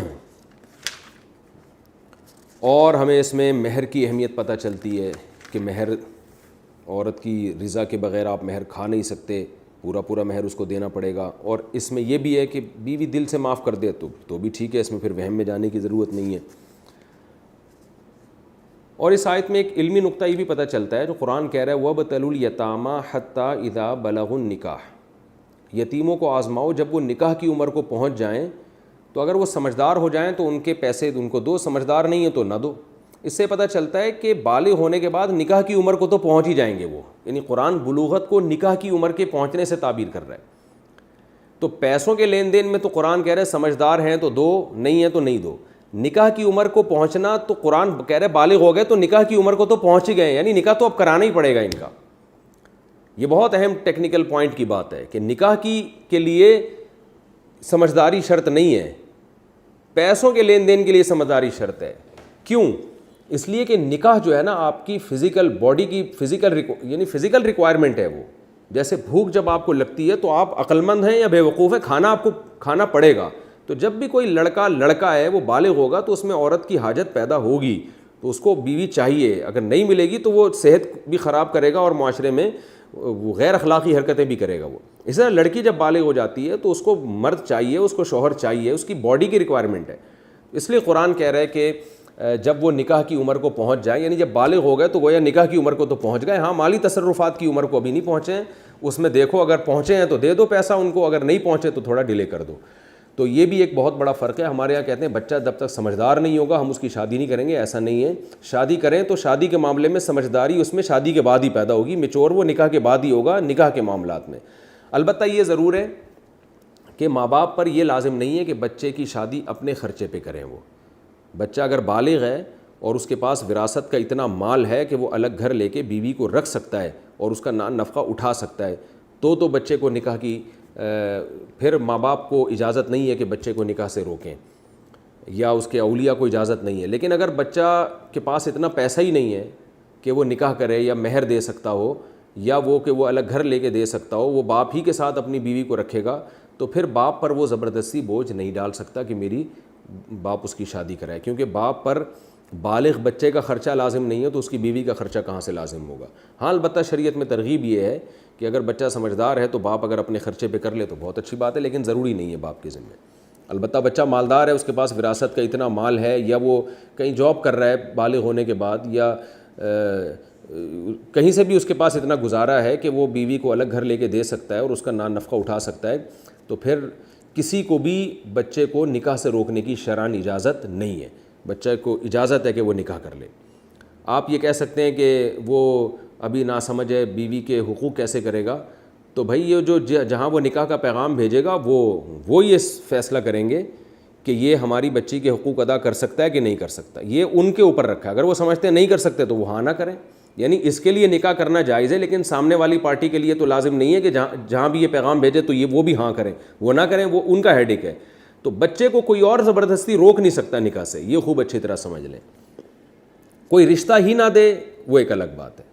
اور ہمیں اس میں مہر کی اہمیت پتہ چلتی ہے کہ مہر، عورت کی رضا کے بغیر آپ مہر کھا نہیں سکتے، پورا مہر اس کو دینا پڑے گا۔ اور اس میں یہ بھی ہے کہ بیوی دل سے معاف کر دے تو بھی ٹھیک ہے، اس میں پھر وہم میں جانے کی ضرورت نہیں ہے۔ اور اس آیت میں ایک علمی نقطہ یہ بھی پتہ چلتا ہے جو قرآن کہہ رہا ہے وَابْتَلُوا الْيَتَامَىٰ حَتَّىٰ إِذَا بَلَغُوا النِّكَاحَ، یتیموں کو آزماؤ جب وہ نکاح کی عمر کو پہنچ جائیں، تو اگر وہ سمجھدار ہو جائیں تو ان کے پیسے ان کو دو، سمجھدار نہیں ہیں تو نہ دو۔ اس سے پتہ چلتا ہے کہ بالغ ہونے کے بعد نکاح کی عمر کو تو پہنچ ہی جائیں گے وہ، یعنی قرآن بلوغت کو نکاح کی عمر کے پہنچنے سے تعبیر کر رہا ہے۔ تو پیسوں کے لین دین میں تو قرآن کہہ رہا ہے سمجھدار ہیں تو دو، نہیں ہیں تو نہیں دو۔ نکاح کی عمر کو پہنچنا تو قرآن کہہ رہا ہے بالغ ہو گئے تو نکاح کی عمر کو تو پہنچ ہی گئے، یعنی نکاح تو اب کرانا ہی پڑے گا ان کا۔ یہ بہت اہم ٹیکنیکل پوائنٹ کی بات ہے کہ نکاح کے لیے سمجھداری شرط نہیں ہے، پیسوں کے لین دین کے لیے سمجھداری شرط ہے۔ کیوں؟ اس لیے کہ نکاح جو ہے نا آپ کی فزیکل باڈی کی فزیکل ریکوائرمنٹ ہے وہ، جیسے بھوک جب آپ کو لگتی ہے تو آپ عقل مند ہیں یا بے وقوف ہیں، کھانا آپ کو کھانا پڑے گا۔ تو جب بھی کوئی لڑکا ہے وہ بالغ ہوگا تو اس میں عورت کی حاجت پیدا ہوگی، تو اس کو بیوی چاہیے، اگر نہیں ملے گی تو وہ صحت بھی خراب کرے گا اور معاشرے میں وہ غیر اخلاقی حرکتیں بھی کرے گا وہ۔ اس طرح لڑکی جب بالغ ہو جاتی ہے تو اس کو مرد چاہیے، اس کو شوہر چاہیے، اس کی باڈی کی ریکوائرمنٹ ہے۔ اس لیے قرآن کہہ رہا ہے کہ جب وہ نکاح کی عمر کو پہنچ جائیں، یعنی جب بالغ ہو گئے تو گویا نکاح کی عمر کو تو پہنچ گئے، ہاں مالی تصرفات کی عمر کو ابھی نہیں پہنچے ہیں، اس میں دیکھو اگر پہنچے ہیں تو دے دو پیسہ ان کو، اگر نہیں پہنچے تو تھوڑا ڈیلے کر دو۔ تو یہ بھی ایک بہت بڑا فرق ہے۔ ہمارے یہاں کہتے ہیں بچہ جب تک سمجھدار نہیں ہوگا ہم اس کی شادی نہیں کریں گے، ایسا نہیں ہے۔ شادی کریں تو شادی کے معاملے میں سمجھداری اس میں شادی کے بعد ہی پیدا ہوگی، میچور وہ نکاح کے بعد ہی ہوگا نکاح کے معاملات میں۔ البتہ یہ ضرور ہے کہ ماں باپ پر یہ لازم نہیں ہے کہ بچے کی شادی اپنے خرچے پہ کریں۔ وہ بچہ اگر بالغ ہے اور اس کے پاس وراثت کا اتنا مال ہے کہ وہ الگ گھر لے کے بیوی کو رکھ سکتا ہے اور اس کا نفقہ اٹھا سکتا ہے، تو بچے کو نکاح کی پھر ماں باپ کو اجازت نہیں ہے کہ بچے کو نکاح سے روکیں، یا اس کے اولیاء کو اجازت نہیں ہے۔ لیکن اگر بچہ کے پاس اتنا پیسہ ہی نہیں ہے کہ وہ نکاح کرے یا مہر دے سکتا ہو، یا وہ کہ وہ الگ گھر لے کے دے سکتا ہو، وہ باپ ہی کے ساتھ اپنی بیوی کو رکھے گا، تو پھر باپ پر وہ زبردستی بوجھ نہیں ڈال سکتا کہ میری باپ اس کی شادی کرائے، کیونکہ باپ پر بالغ بچے کا خرچہ لازم نہیں ہے تو اس کی بیوی کا خرچہ کہاں سے لازم ہوگا۔ ہاں البتہ شریعت میں ترغیب یہ ہے کہ اگر بچہ سمجھدار ہے تو باپ اگر اپنے خرچے پہ کر لے تو بہت اچھی بات ہے، لیکن ضروری نہیں ہے باپ کے ذمہ۔ البتہ بچہ مالدار ہے، اس کے پاس وراثت کا اتنا مال ہے، یا وہ کہیں جاب کر رہا ہے بالغ ہونے کے بعد، یا کہیں سے بھی اس کے پاس اتنا گزارا ہے کہ وہ بیوی کو الگ گھر لے کے دے سکتا ہے اور اس کا نفقہ اٹھا سکتا ہے، تو پھر کسی کو بھی بچے کو نکاح سے روکنے کی شرعاً اجازت نہیں ہے۔ بچے کو اجازت ہے کہ وہ نکاح کر لے۔ آپ یہ کہہ سکتے ہیں کہ وہ ابھی ناسمجھ ہے، بیوی کے حقوق کیسے کرے گا؟ تو بھائی یہ جو جہاں وہ نکاح کا پیغام بھیجے گا وہ یہ فیصلہ کریں گے کہ یہ ہماری بچی کے حقوق ادا کر سکتا ہے کہ نہیں کر سکتا، یہ ان کے اوپر رکھا ہے۔ اگر وہ سمجھتے ہیں نہیں کر سکتے تو وہ ہاں نہ کریں، یعنی اس کے لیے نکاح کرنا جائز ہے، لیکن سامنے والی پارٹی کے لیے تو لازم نہیں ہے کہ جہاں بھی یہ پیغام بھیجے تو وہ بھی ہاں کریں، وہ نہ کریں، وہ ان کا ہیڈک ہے۔ تو بچے کو کوئی اور زبردستی روک نہیں سکتا نکاح سے، یہ خوب اچھی طرح سمجھ لیں۔ کوئی رشتہ ہی نہ دے وہ ایک الگ بات ہے۔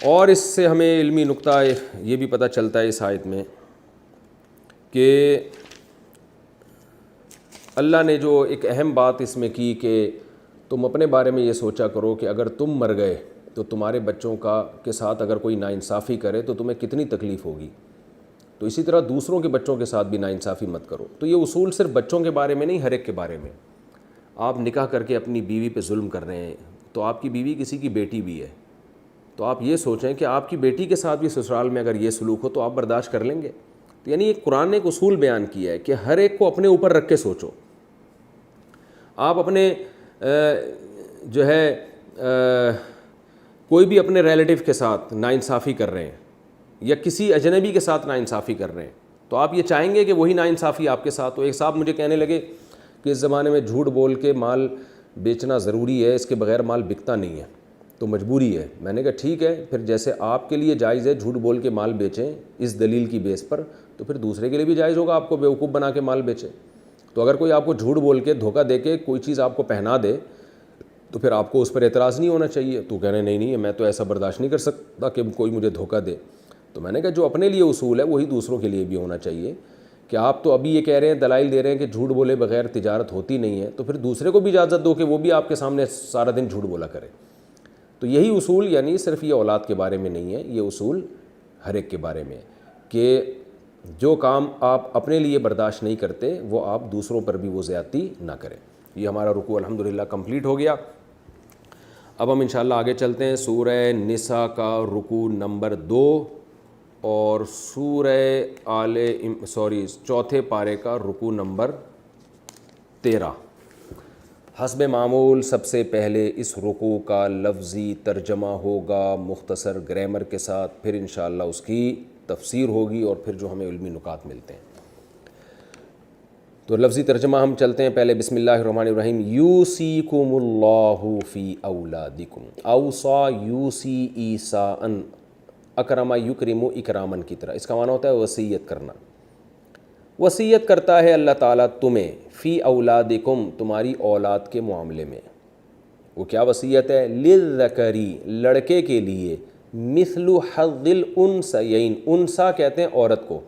اور اس سے ہمیں علمی نقطہ یہ بھی پتہ چلتا ہے اس آیت میں کہ اللہ نے جو ایک اہم بات اس میں کی کہ تم اپنے بارے میں یہ سوچا کرو کہ اگر تم مر گئے تو تمہارے بچوں کے ساتھ اگر کوئی ناانصافی کرے تو تمہیں کتنی تکلیف ہوگی، تو اسی طرح دوسروں کے بچوں کے ساتھ بھی ناانصافی مت کرو۔ تو یہ اصول صرف بچوں کے بارے میں نہیں، ہر ایک کے بارے میں۔ آپ نکاح کر کے اپنی بیوی پہ ظلم کر رہے ہیں، تو آپ کی بیوی کسی کی بیٹی بھی ہے، تو آپ یہ سوچیں کہ آپ کی بیٹی کے ساتھ بھی سسرال میں اگر یہ سلوک ہو تو آپ برداشت کر لیں گے؟ تو یعنی ایک قرآن نے ایک اصول بیان کیا ہے کہ ہر ایک کو اپنے اوپر رکھ کے سوچو۔ آپ اپنے کوئی بھی اپنے ریلیٹیو کے ساتھ ناانصافی کر رہے ہیں یا کسی اجنبی کے ساتھ ناانصافی کر رہے ہیں تو آپ یہ چاہیں گے کہ وہی ناانصافی آپ کے ساتھ ہو. ایک صاحب مجھے کہنے لگے کہ اس زمانے میں جھوٹ بول کے مال بیچنا ضروری ہے, اس کے بغیر مال بکتا نہیں ہے تو مجبوری ہے. میں نے کہا ٹھیک ہے, پھر جیسے آپ کے لیے جائز ہے جھوٹ بول کے مال بیچیں اس دلیل کی بیس پر, تو پھر دوسرے کے لیے بھی جائز ہوگا آپ کو بیوقوف بنا کے مال بیچے. تو اگر کوئی آپ کو جھوٹ بول کے دھوکہ دے کے کوئی چیز آپ کو پہنا دے تو پھر آپ کو اس پر اعتراض نہیں ہونا چاہیے. تو کہنے نہیں میں تو ایسا برداشت نہیں کر سکتا کہ کوئی مجھے دھوکہ دے. تو میں نے کہا جو اپنے لیے اصول ہے وہی دوسروں کے لیے بھی ہونا چاہیے, کہ آپ تو ابھی یہ کہہ رہے ہیں, دلائل دے رہے ہیں کہ جھوٹ بولے بغیر تجارت ہوتی نہیں ہے, تو پھر دوسرے کو بھی اجازت دو کہ وہ بھی آپ کے سامنے سارا دن جھوٹ بولا کرے. تو یہی اصول یعنی صرف یہ اولاد کے بارے میں نہیں ہے, یہ اصول ہر ایک کے بارے میں ہے کہ جو کام آپ اپنے لیے برداشت نہیں کرتے وہ آپ دوسروں پر بھی وہ زیادتی نہ کریں. یہ ہمارا رکوع الحمدللہ کمپلیٹ ہو گیا. اب ہم انشاءاللہ آگے چلتے ہیں. سورہ نساء کا رکوع نمبر 2 اور چوتھے پارے کا رکوع نمبر 13. حسب معمول سب سے پہلے اس رکوع کا لفظی ترجمہ ہوگا مختصر گرامر کے ساتھ, پھر انشاءاللہ اس کی تفسیر ہوگی اور پھر جو ہمیں علمی نکات ملتے ہیں. تو لفظی ترجمہ ہم چلتے ہیں پہلے. بسم اللہ الرحمن الرحیم. یوصیکم اللہ فی اولادکم. اوصا یوصی ایصاء, اکرم یکرم اکرامن کی طرح. اس کا معنی ہوتا ہے وصیت کرنا. وصیت کرتا ہے اللہ تعالیٰ تمہیں فی اولادکم, تمہاری اولاد کے معاملے میں. وہ کیا وصیت ہے؟ للذکری, لڑکے کے لیے, مثل حظ الانثیین, انثیٰ کہتے ہیں عورت کو,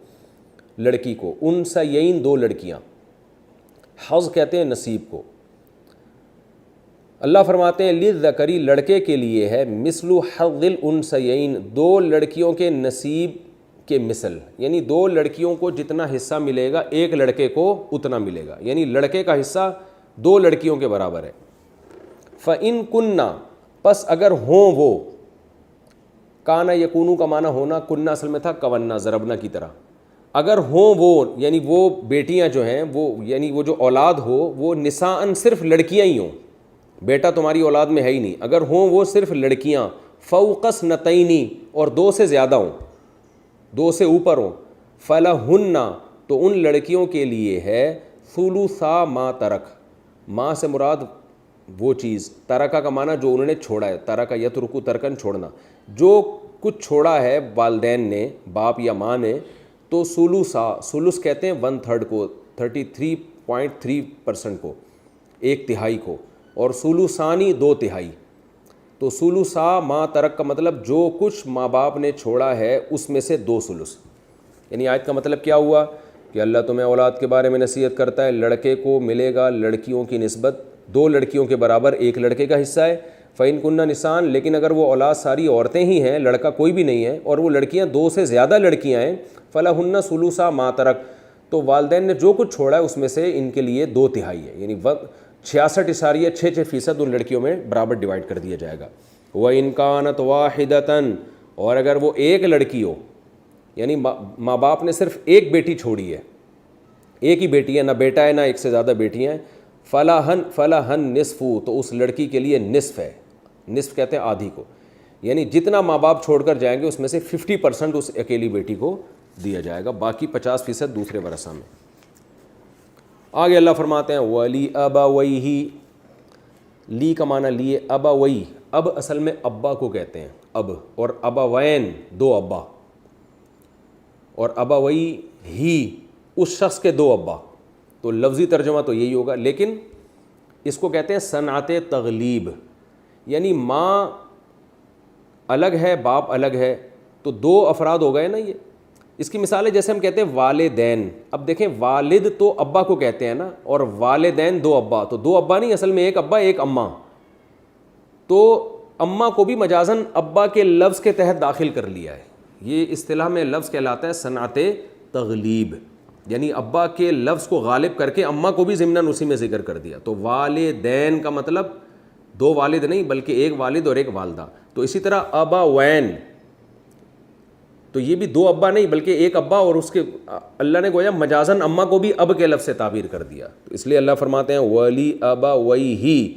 لڑکی کو, انثیین دو لڑکیاں, حظ کہتے ہیں نصیب کو. اللہ فرماتے ہیں للذکری, لڑکے کے لیے ہے, مثل حظ الانثیین, دو لڑکیوں کے نصیب کے مثل, یعنی دو لڑکیوں کو جتنا حصہ ملے گا ایک لڑکے کو اتنا ملے گا, یعنی لڑکے کا حصہ دو لڑکیوں کے برابر ہے. فَإِن كُنَّا, پس اگر ہوں وہ, کانا یکونو کا معنی ہونا, کننا اصل میں تھا کوننا ضربنا کی طرح. اگر ہوں وہ یعنی وہ بیٹیاں جو ہیں وہ یعنی وہ جو اولاد ہو وہ نساءً صرف لڑکیاں ہی ہوں, بیٹا تمہاری اولاد میں ہے ہی نہیں, اگر ہوں وہ صرف لڑکیاں, فوق اثنتین, اور دو سے زیادہ ہوں, دو سے اوپر ہوں, فلہن, تو ان لڑکیوں کے لیے ہے ثلثا ما ترک. ماں سے مراد وہ چیز, ترکہ کا معنی جو انہوں نے چھوڑا ہے, ترکہ یترکو ترکن چھوڑنا, جو کچھ چھوڑا ہے والدین نے, باپ یا ماں نے, تو ثلثا, ثلث کہتے ہیں 1/3 کو, 33.3% کو, 1/3 کو, اور ثلثانی 2/3. تو ثلثا ما ترک کا مطلب جو کچھ ماں باپ نے چھوڑا ہے اس میں سے 2 ثلث. یعنی آیت کا مطلب کیا ہوا کہ اللہ تمہیں اولاد کے بارے میں نصیحت کرتا ہے, لڑکے کو ملے گا لڑکیوں کی نسبت 2 لڑکیوں کے برابر, ایک لڑکے کا حصہ ہے. فَإِن كُنَّ نِسَاءً, لیکن اگر وہ اولاد ساری عورتیں ہی ہیں, لڑکا کوئی بھی نہیں ہے, اور وہ لڑکیاں 2 سے زیادہ لڑکیاں ہیں, فَلَهُنَّ ثُلُثَا مَا تَرَكَ, تو والدین نے جو کچھ چھوڑا ہے اس میں سے ان کے لیے 2/3 ہے, یعنی 66.6% ان لڑکیوں میں برابر ڈیوائڈ کر دیا جائے گا. وَإِن كَانَتْ وَاحِدَةً, اور اگر وہ ایک لڑکی ہو, یعنی ماں باپ نے صرف ایک بیٹی چھوڑی ہے, ایک ہی بیٹی ہے, نہ بیٹا ہے نہ ایک سے زیادہ بیٹیاں ہیں, فَلَهَن نِصْفُ, تو اس لڑکی کے لیے نصف ہے. نصف کہتے ہیں آدھی کو, یعنی جتنا ماں باپ چھوڑ کر جائیں گے اس میں سے 50% اس اکیلی بیٹی کو دیا جائے گا, باقی 50% دوسرے ورثہ میں. آگے اللہ فرماتے ہیں وَلِي أَبَوَيْهِ, لی کا معنی لیے, ابوئی, اب اصل میں ابا کو کہتے ہیں, اب, اور ابوین 2 ابا, اور ابوئی ہی اس شخص کے 2 ابا. تو لفظی ترجمہ تو یہی ہوگا, لیکن اس کو کہتے ہیں صنعت تغلیب, یعنی ماں الگ ہے باپ الگ ہے تو 2 افراد ہو گئے نا. یہ اس کی مثال ہے جیسے ہم کہتے ہیں والدین. اب دیکھیں والد تو ابا کو کہتے ہیں نا, اور والدین 2 ابا, تو 2 ابا نہیں, اصل میں ایک ابا ایک اماں. تو اماں کو بھی مجازاً ابا کے لفظ کے تحت داخل کر لیا ہے. یہ اصطلاح میں لفظ کہلاتا ہے صنعت تغلیب, یعنی ابا کے لفظ کو غالب کر کے اماں کو بھی ضمناً اسی میں ذکر کر دیا. تو والدین کا مطلب 2 والد نہیں بلکہ ایک والد اور ایک والدہ. تو اسی طرح ابوین, تو یہ بھی 2 ابا نہیں بلکہ ایک ابا, اور اس کے اللہ نے گویا مجازاً اماں کو بھی اب کے لفظ سے تعبیر کر دیا. تو اس لیے اللہ فرماتے ہیں ولی ابویہ,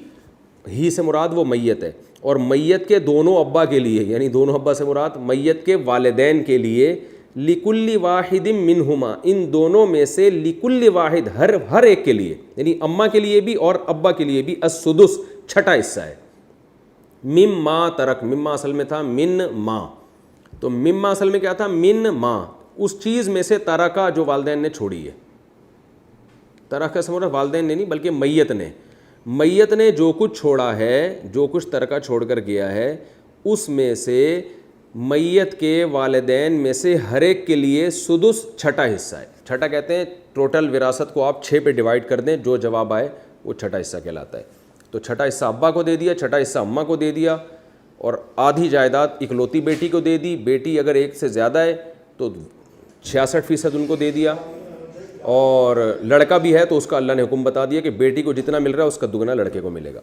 ہی سے مراد وہ میت ہے, اور میت کے دونوں ابا کے لیے، یعنی دونوں ابا سے مراد میت کے والدین کے لیے، لکل واحد منہما، ان دونوں میں سے لکل واحد، ہر ایک کے لیے، یعنی اماں کے لیے بھی اور ابا کے لیے بھی، السدس، چھٹا حصہ ہے، مما ترک، مما اصل میں تھا من ما، تو مما اصل میں کیا تھا؟ من ما، اس چیز میں سے ترکا جو والدین نے چھوڑی ہے، ترکا سے مراد والدین نے نہیں بلکہ میت نے جو کچھ چھوڑا ہے، جو کچھ ترکہ چھوڑ کر گیا ہے، اس میں سے میت کے والدین میں سے ہر ایک کے لیے سدس، چھٹا حصہ ہے۔ چھٹا کہتے ہیں ٹوٹل وراثت کو آپ 6 پہ ڈیوائڈ کر دیں، جو جواب آئے وہ چھٹا حصہ کہلاتا ہے۔ تو چھٹا حصہ ابا کو دے دیا، چھٹا حصہ اماں کو دے دیا، اور آدھی جائیداد اکلوتی بیٹی کو دے دی، بیٹی اگر ایک سے زیادہ ہے تو 66% ان کو دے دیا، اور لڑکا بھی ہے تو اس کا اللہ نے حکم بتا دیا کہ بیٹی کو جتنا مل رہا ہے اس کا دگنا لڑکے کو ملے گا۔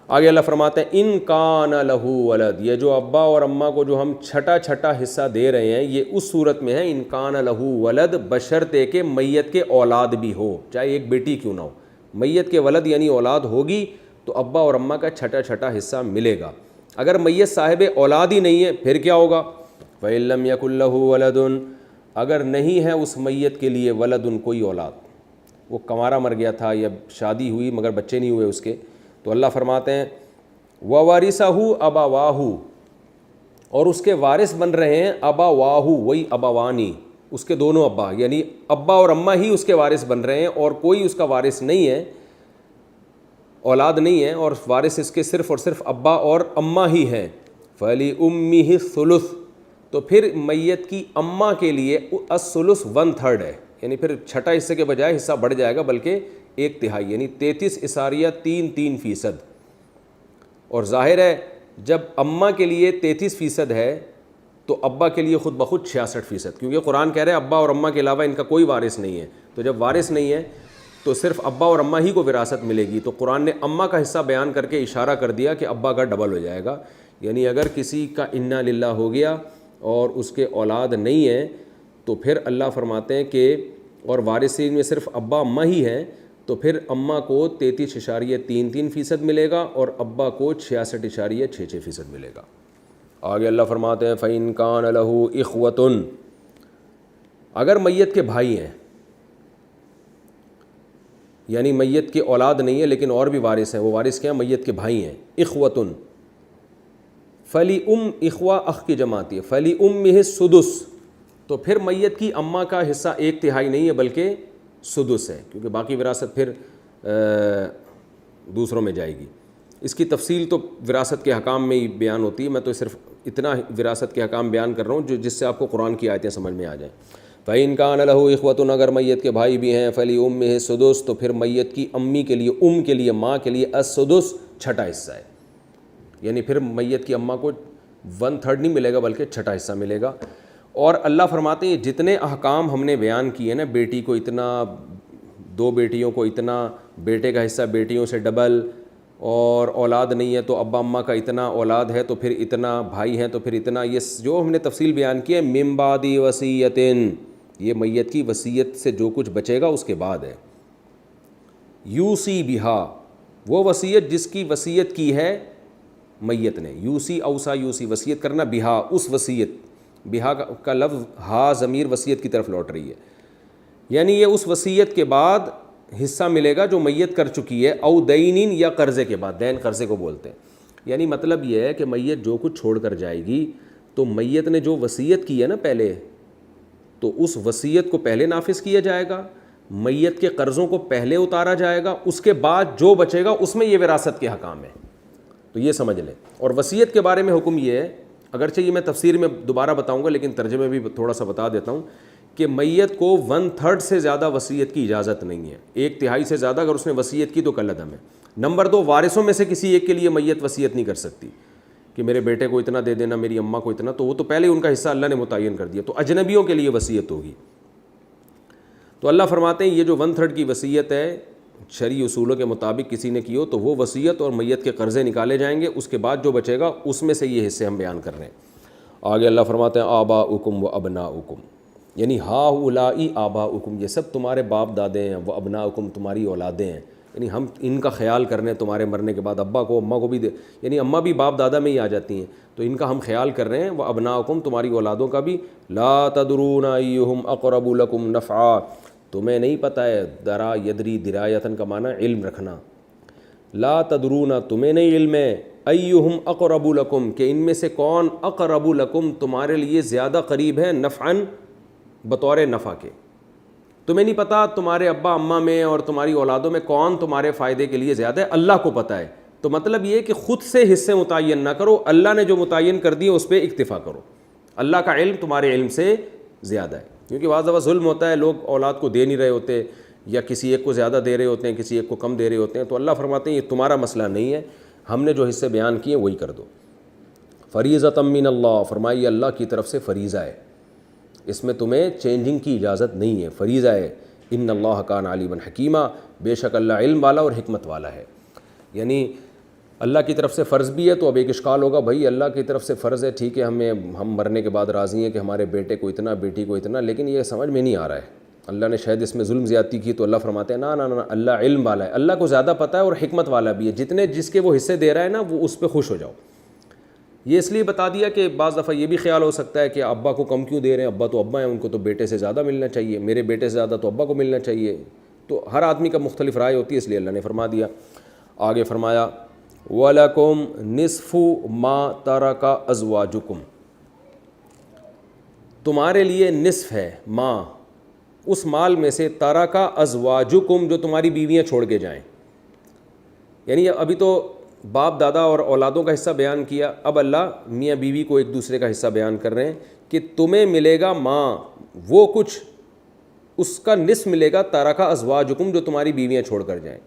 آگے اللہ فرماتے ہیں ان کان لہو ولد، یہ جو ابا اور اماں کو جو ہم چھٹا حصہ دے رہے ہیں یہ اس صورت میں ہے ان کان لہو ولد، بشرطے کہ میت کے اولاد بھی ہو، چاہے ایک بیٹی کیوں نہ ہو، میت کے ولد یعنی اولاد ہوگی تو ابا اور اماں کا چھٹا حصہ ملے گا۔ اگر میت صاحب اولاد ہی نہیں ہے پھر کیا ہوگا؟ فَإِن لَّمْ يَكُن لَّهُ وَلَدٌ، اگر نہیں ہے اس میت کے لیے ولدن، کوئی اولاد، وہ کنوارا مر گیا تھا یا شادی ہوئی مگر بچے نہیں ہوئے اس کے، تو اللہ فرماتے ہیں وَوَارِثَهُ أَبَوَاهُ، اور اس کے وارث بن رہے ہیں اباواہ، وہی ابوانی، اس کے دونوں ابا، یعنی ابا اور اماں ہی اس کے وارث بن رہے ہیں، اور کوئی اس کا وارث نہیں ہے، اولاد نہیں ہے، اور وارث اس کے صرف اور صرف ابا اور اماں ہی ہیں۔ فَلِأُمِّهِ الثُّلُثُ، تو پھر میت کی اماں کے لیے الثلث 1/3 ہے، یعنی پھر چھٹا حصے کے بجائے حصہ بڑھ جائے گا بلکہ 1/3، یعنی 33.33%۔ اور ظاہر ہے جب اماں کے لیے 33% ہے تو ابا کے لیے خود بخود 66%، کیونکہ قرآن کہہ رہے ہیں ابا اور اماں کے علاوہ ان کا کوئی وارث نہیں ہے، تو جب وارث نہیں ہے تو صرف ابا اور اماں ہی کو وراثت ملے گی، تو قرآن نے اماں کا حصہ بیان کر کے اشارہ کر دیا کہ ابا کا ڈبل ہو جائے گا، یعنی اگر کسی کا انا للہ ہو گیا اور اس کے اولاد نہیں ہے تو پھر اللہ فرماتے ہیں کہ اور وارثین میں صرف ابا اماں ہی ہیں، تو پھر اماں کو 33.33% ملے گا اور ابا کو 66.66% ملے گا۔ آگے اللہ فرماتے ہیں فَإِن كَانَ لَهُ إِخْوَةٌ، اگر میت کے بھائی ہیں، یعنی میت کی اولاد نہیں ہے لیکن اور بھی وارث ہیں، وہ وارث کیا ہیں؟ میت کے بھائی ہیں، اخوتن، فلی اخوا اخ کی جماعت ہے، فَلِأُمِّهِ السُّدُسُ، تو پھر میت کی اماں کا حصہ 1/3 نہیں ہے بلکہ سدس ہے، کیونکہ باقی وراثت پھر دوسروں میں جائے گی۔ اس کی تفصیل تو وراثت کے حکام میں ہی بیان ہوتی ہے، میں تو صرف اتنا وراثت کے حکام بیان کر رہا ہوں جس سے آپ کو قرآن کی آیتیں سمجھ میں آ جائیں۔ فَإِن كَانَ لَهُ إِخْوَةٌ، اگر میت کے بھائی بھی ہیں، فَلِأُمِّهِ السُّدُسُ، تو پھر میت کی امی کے لیے، کے لیے، ماں کے لیے السدس، چھٹا حصہ ہے، یعنی پھر میت کی اماں کو 1/3 نہیں ملے گا بلکہ چھٹا حصہ ملے گا۔ اور اللہ فرماتے ہیں جتنے احکام ہم نے بیان کیے نا، بیٹی کو اتنا، 2 بیٹیوں کو اتنا، بیٹے کا حصہ بیٹیوں سے ڈبل، اور اولاد نہیں ہے تو ابا اماں کا اتنا، اولاد ہے تو پھر اتنا، بھائی ہیں تو پھر اتنا، یہ جو ہم نے تفصیل بیان کی ہے، من بعد وصیۃ، یہ میت کی وصیت سے جو کچھ بچے گا اس کے بعد ہے۔ یوسی بہا، وہ وصیت جس کی وصیت کی ہے میت نے، یوسی اوصا، یوسی وصیت کرنا، بہا اس وصیت، بہا کا لفظ ہا ضمیر وصیت کی طرف لوٹ رہی ہے، یعنی یہ اس وصیت کے بعد حصہ ملے گا جو میت کر چکی ہے، او دینین، یا قرضے کے بعد، دین قرضے کو بولتے ہیں، یعنی مطلب یہ ہے کہ میت جو کچھ چھوڑ کر جائے گی تو میت نے جو وصیت کی ہے نا پہلے، تو اس وصیت کو پہلے نافذ کیا جائے گا، میت کے قرضوں کو پہلے اتارا جائے گا، اس کے بعد جو بچے گا اس میں یہ وراثت کے حکام ہے، تو یہ سمجھ لیں۔ اور وصیت کے بارے میں حکم یہ ہے، اگرچہ یہ میں تفسیر میں دوبارہ بتاؤں گا لیکن ترجمے بھی تھوڑا سا بتا دیتا ہوں، کہ میت کو 1/3 سے زیادہ وصیت کی اجازت نہیں ہے، 1/3 سے زیادہ اگر اس نے وصیت کی تو کالعدم ہے۔ نمبر 2، وارثوں میں سے کسی ایک کے لیے میت وصیت نہیں کر سکتی کہ میرے بیٹے کو اتنا دے دینا، میری اماں کو اتنا، تو وہ تو پہلے ان کا حصہ اللہ نے متعین کر دیا، تو اجنبیوں کے لیے وصیت ہوگی۔ تو اللہ فرماتے ہیں یہ جو 1/3 کی وصیت ہے شرعی اصولوں کے مطابق کسی نے کی ہو تو وہ وصیت اور میت کے قرضے نکالے جائیں گے، اس کے بعد جو بچے گا اس میں سے یہ حصے ہم بیان کر رہے ہیں۔ آگے اللہ فرماتے ہیں آباؤکم و ابناؤکم، یعنی ہا اولائی آباؤکم، یہ سب تمہارے باپ دادے ہیں، وہ ابناؤکم تمہاری اولادیں ہیں، یعنی ہم ان کا خیال کرنے تمہارے مرنے کے بعد ابا کو اماں کو بھی یعنی اماں بھی باپ دادا میں ہی آ جاتی ہیں، تو ان کا ہم خیال کر رہے ہیں. وہ ابناؤکم تمہاری اولادوں کا بھی. لا تدرون ایہم اقرب لکم نفعا تمہیں نہیں پتہ ہے. درا یدری درایتن کا معنی علم رکھنا. لا تدرون تمہیں نہیں علم ہے. ایہم اقرب لکم کہ ان میں سے کون اقرب لکم تمہارے لیے زیادہ قریب ہے نفعن بطور نفع کے. تمہیں نہیں پتہ تمہارے ابا اماں میں اور تمہاری اولادوں میں کون تمہارے فائدے کے لیے زیادہ ہے، اللہ کو پتہ ہے. تو مطلب یہ کہ خود سے حصے متعین نہ کرو، اللہ نے جو متعین کر دیے اس پہ اکتفا کرو. اللہ کا علم تمہارے علم سے زیادہ ہے. کیونکہ بعض دفعہ ظلم ہوتا ہے، لوگ اولاد کو دے نہیں رہے ہوتے یا کسی ایک کو زیادہ دے رہے ہوتے ہیں، کسی ایک کو کم دے رہے ہوتے ہیں. تو اللہ فرماتے ہیں یہ تمہارا مسئلہ نہیں ہے، ہم نے جو حصے بیان کیے وہی کر دو. فریضۃ من اللہ فرمائی اللہ کی طرف سے فریضہ ہے، اس میں تمہیں چینجنگ کی اجازت نہیں ہے، فریضہ ہے. ان اللہ کان علیما حکیما بے شک اللہ علم والا اور حکمت والا ہے. یعنی اللہ کی طرف سے فرض بھی ہے. تو اب ایک اشکال ہوگا بھائی اللہ کی طرف سے فرض ہے ٹھیک ہے، ہم مرنے کے بعد راضی ہیں کہ ہمارے بیٹے کو اتنا بیٹی کو اتنا، لیکن یہ سمجھ میں نہیں آ رہا ہے. اللہ نے شاید اس میں ظلم زیادتی کی تو اللہ فرماتے ہیں نا نا نا اللہ علم والا ہے، اللہ کو زیادہ پتہ ہے اور حکمت والا بھی ہے. جتنے جس کے وہ حصے دے رہا ہے نا وہ اس پہ خوش ہو جاؤ. یہ اس لیے بتا دیا کہ بعض دفعہ یہ بھی خیال ہو سکتا ہے کہ ابا کو کم کیوں دے رہے ہیں، ابا تو ابا ہیں، ان کو تو بیٹے سے زیادہ ملنا چاہیے، میرے بیٹے سے زیادہ تو ابا کو ملنا چاہیے. تو ہر آدمی کا مختلف رائے ہوتی ہے، اس لیے اللہ نے فرما دیا. آگے فرمایا وَلَكُمْ نِصْفُ مَا تَرَكَ أَزْوَاجُكُمْ تمہارے لیے نصف ہے ماں اس مال میں سے تَرَكَ أَزْوَاجُكُمْ جو تمہاری بیویاں چھوڑ کے جائیں. یعنی ابھی تو باپ دادا اور اولادوں کا حصہ بیان کیا، اب اللہ میاں بیوی کو ایک دوسرے کا حصہ بیان کر رہے ہیں کہ تمہیں ملے گا ماں وہ کچھ اس کا نصف ملے گا تَرَكَ أَزْوَاجُكُمْ جو تمہاری بیویاں چھوڑ کر جائیں.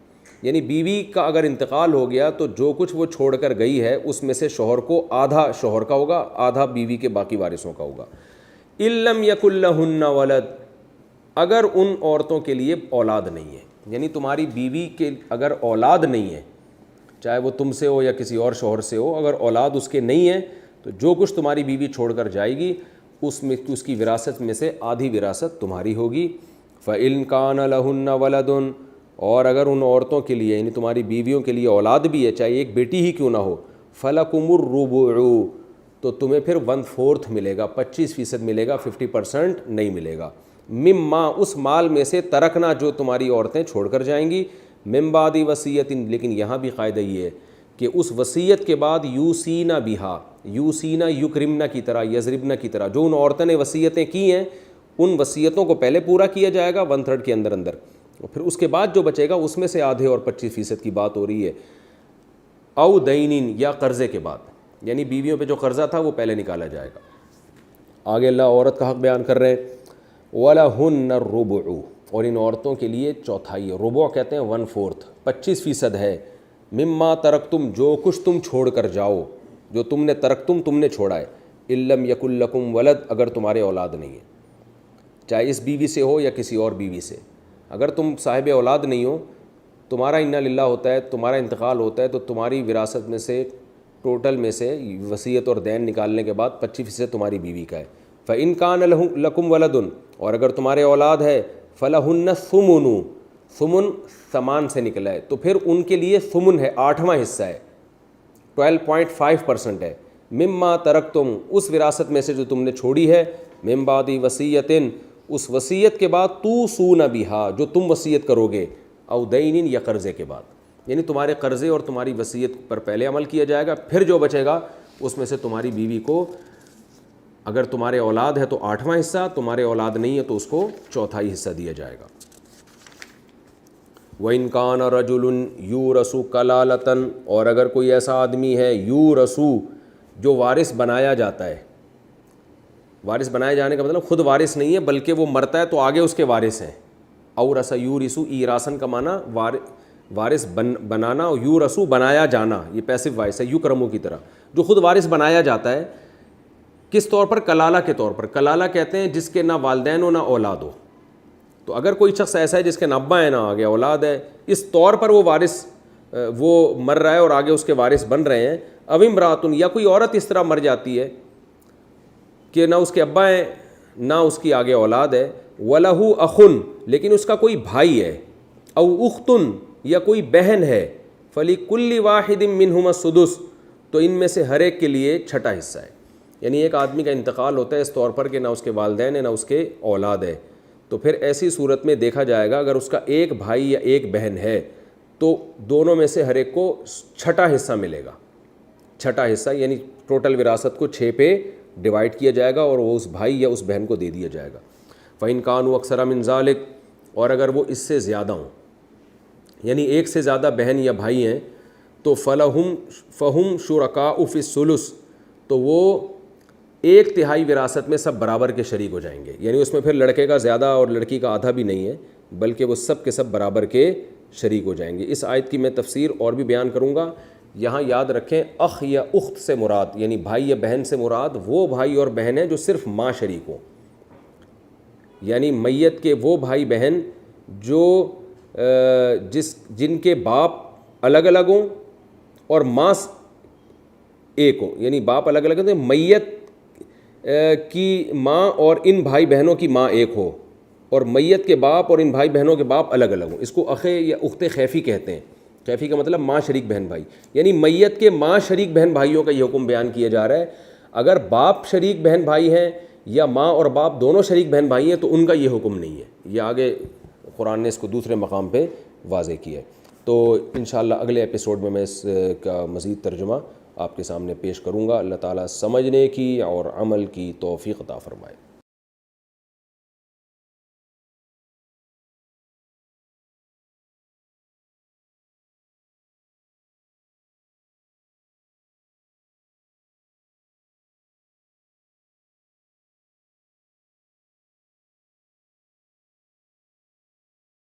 یعنی بیوی کا اگر انتقال ہو گیا تو جو کچھ وہ چھوڑ کر گئی ہے اس میں سے شوہر کو آدھا شوہر کا ہوگا، آدھا بیوی کے باقی وارثوں کا ہوگا. إِن لَّمْ يَكُن لَّهُنَّ وَلَدٌ اگر ان عورتوں کے لیے اولاد نہیں ہے، یعنی تمہاری بیوی کے اگر اولاد نہیں ہے، چاہے وہ تم سے ہو یا کسی اور شوہر سے ہو، اگر اولاد اس کے نہیں ہے تو جو کچھ تمہاری بیوی چھوڑ کر جائے گی اس میں اس کی وراثت میں سے آدھی وراثت تمہاری ہوگی. فَإِن كَانَ لَهُنَّ وَلَدٌ اور اگر ان عورتوں کے لیے یعنی تمہاری بیویوں کے لیے اولاد بھی ہے، چاہے ایک بیٹی ہی کیوں نہ ہو، فَلَكُمُ الرُّبُعُ تو تمہیں پھر 1/4 ملے گا، 25% ملے گا، 50% نہیں ملے گا. مما اس مال میں سے ترکنا جو تمہاری عورتیں چھوڑ کر جائیں گی، من بعد وصیت لیکن یہاں بھی قاعدہ یہ ہے کہ اس وصیت کے بعد یوسینا بہا یوسینا یکرمنا کی طرح یضربنا کی طرح جو ان عورتوں نے وصیتیں کی ہیں ان وصیتوں کو پہلے پورا کیا جائے گا 1/3 کے اندر اور پھر اس کے بعد جو بچے گا اس میں سے آدھے اور 25% کی بات ہو رہی ہے. او دینین یا قرضے کے بعد، یعنی بیویوں پہ جو قرضہ تھا وہ پہلے نکالا جائے گا. آگے اللہ عورت کا حق بیان کر رہے ہیں وَلَهُنَّ الرُّبُعُ اور ان عورتوں کے لیے چوتھائی ہے. ربع کہتے ہیں 1/4 25% ہے. مما ترکتم جو کچھ تم چھوڑ کر جاؤ، جو تم نے تم نے چھوڑا ہے. إِن لَّمْ يَكُن لَّكُمْ وَلَدٌ اگر تمہارے اولاد نہیں ہے، چاہے اس بیوی سے ہو یا کسی اور بیوی سے. اگر تم صاحب اولاد نہیں ہو، تمہارا انا للہ ہوتا ہے، تمہارا انتقال ہوتا ہے تو تمہاری وراثت میں سے ٹوٹل میں سے وصیت اور دین نکالنے کے بعد 25% تمہاری بیوی کا ہے. فَإِن كَانَ لَكُمْ وَلَدٌ اور اگر تمہارے اولاد ہے فَلَهُنَّ الثُّمُنُ ثمن ثمان سے نکلا ہے تو پھر ان کے لیے ثمن ہے، 8واں حصہ ہے، 12.5% ہے. مما ترکتم اس وراثت میں سے جو تم نے چھوڑی ہے، من بعد وصیت اس وصیت کے بعد توصون بہا جو تم وصیت کرو گے، او دین یا قرضے کے بعد، یعنی تمہارے قرضے اور تمہاری وصیت پر پہلے عمل کیا جائے گا، پھر جو بچے گا اس میں سے تمہاری بیوی کو اگر تمہارے اولاد ہے تو 8واں حصہ، تمہارے اولاد نہیں ہے تو اس کو 4تھائی حصہ دیا جائے گا. وَإِن كَانَ رَجُلٌ يُورَثُ كَلَالَةً اور اگر کوئی ایسا آدمی ہے یورثو جو وارث بنایا جاتا ہے. وارث بنائے جانے کا مطلب خود وارث نہیں ہے بلکہ وہ مرتا ہے تو آگے اس کے وارث ہیں. اورث یورثو ایراسن کا معنی وارث بنانا، اور یورثو بنایا جانا، یہ پیسو وائس ہے یکرمو کی طرح، جو خود وارث بنایا جاتا ہے. کس طور پر؟ کلالہ کے طور پر. کلالہ کہتے ہیں جس کے نہ والدین ہو نہ اولاد ہو. تو اگر کوئی شخص ایسا ہے جس کے نہ ابا ہے نہ آگے اولاد ہے، اس طور پر وہ وارث وہ مر رہا ہے اور آگے اس کے وارث بن رہے ہیں. او امراتن یا کوئی عورت اس طرح مر جاتی ہے کہ نہ اس کے ابا ہیں نہ اس کی آگے اولاد ہے. وَلَهُ أَخٌ لیکن اس کا کوئی بھائی ہے. او اختن یا کوئی بہن ہے فَلِكُلِّ وَاحِدٍ مِّنْهُمَا السُّدُسُ تو ان میں سے ہر ایک کے لیے چھٹا حصہ ہے. یعنی ایک آدمی کا انتقال ہوتا ہے اس طور پر کہ نہ اس کے والدین ہیں نہ اس کے اولاد ہے, تو پھر ایسی صورت میں دیکھا جائے گا اگر اس کا ایک بھائی یا ایک بہن ہے تو دونوں میں سے ہر ایک کو چھٹا حصہ ملے گا. چھٹا حصہ یعنی ٹوٹل وراثت کو 6 پہ ڈیوائڈ کیا جائے گا اور وہ اس بھائی یا اس بہن کو دے دیا جائے گا. فَإِن كَانُوا أَكْثَرَ مِن ذَلِكَ اور اگر وہ اس سے زیادہ ہوں, یعنی ایک سے زیادہ بہن یا بھائی ہیں, تو فَهُمْ شُرَكَاءُ فِي الثُّلُثِ تو وہ 1/3 وراثت میں سب برابر کے شریک ہو جائیں گے. یعنی اس میں پھر لڑکے کا زیادہ اور لڑکی کا آدھا بھی نہیں ہے, بلکہ وہ سب کے سب برابر کے شریک ہو جائیں گے. اس آیت کی میں تفسیر اور بھی بیان کروں گا. یہاں یاد رکھیں اخ یا اخت سے مراد یعنی بھائی یا بہن سے مراد وہ بھائی اور بہن ہیں جو صرف ماں شریک ہوں. یعنی میت کے وہ بھائی بہن جو جن کے باپ الگ الگ ہوں اور ماں ایک ہو, یعنی باپ الگ الگ ہیں, میت کی ماں اور ان بھائی بہنوں کی ماں ایک ہو اور میت کے باپ اور ان بھائی بہنوں کے باپ الگ الگ ہوں. اس کو اخ یا اخت خیفی کہتے ہیں. خیفی کا مطلب ماں شریک بہن بھائی, یعنی میت کے ماں شریک بہن بھائیوں کا یہ حکم بیان کیا جا رہا ہے. اگر باپ شریک بہن بھائی ہیں یا ماں اور باپ دونوں شریک بہن بھائی ہیں تو ان کا یہ حکم نہیں ہے. یہ آگے قرآن نے اس کو دوسرے مقام پہ واضح کیا ہے. تو انشاءاللہ اگلے ایپیسوڈ میں اس کا مزید ترجمہ آپ کے سامنے پیش کروں گا. اللہ تعالیٰ سمجھنے کی اور عمل کی توفیق عطا فرمائے.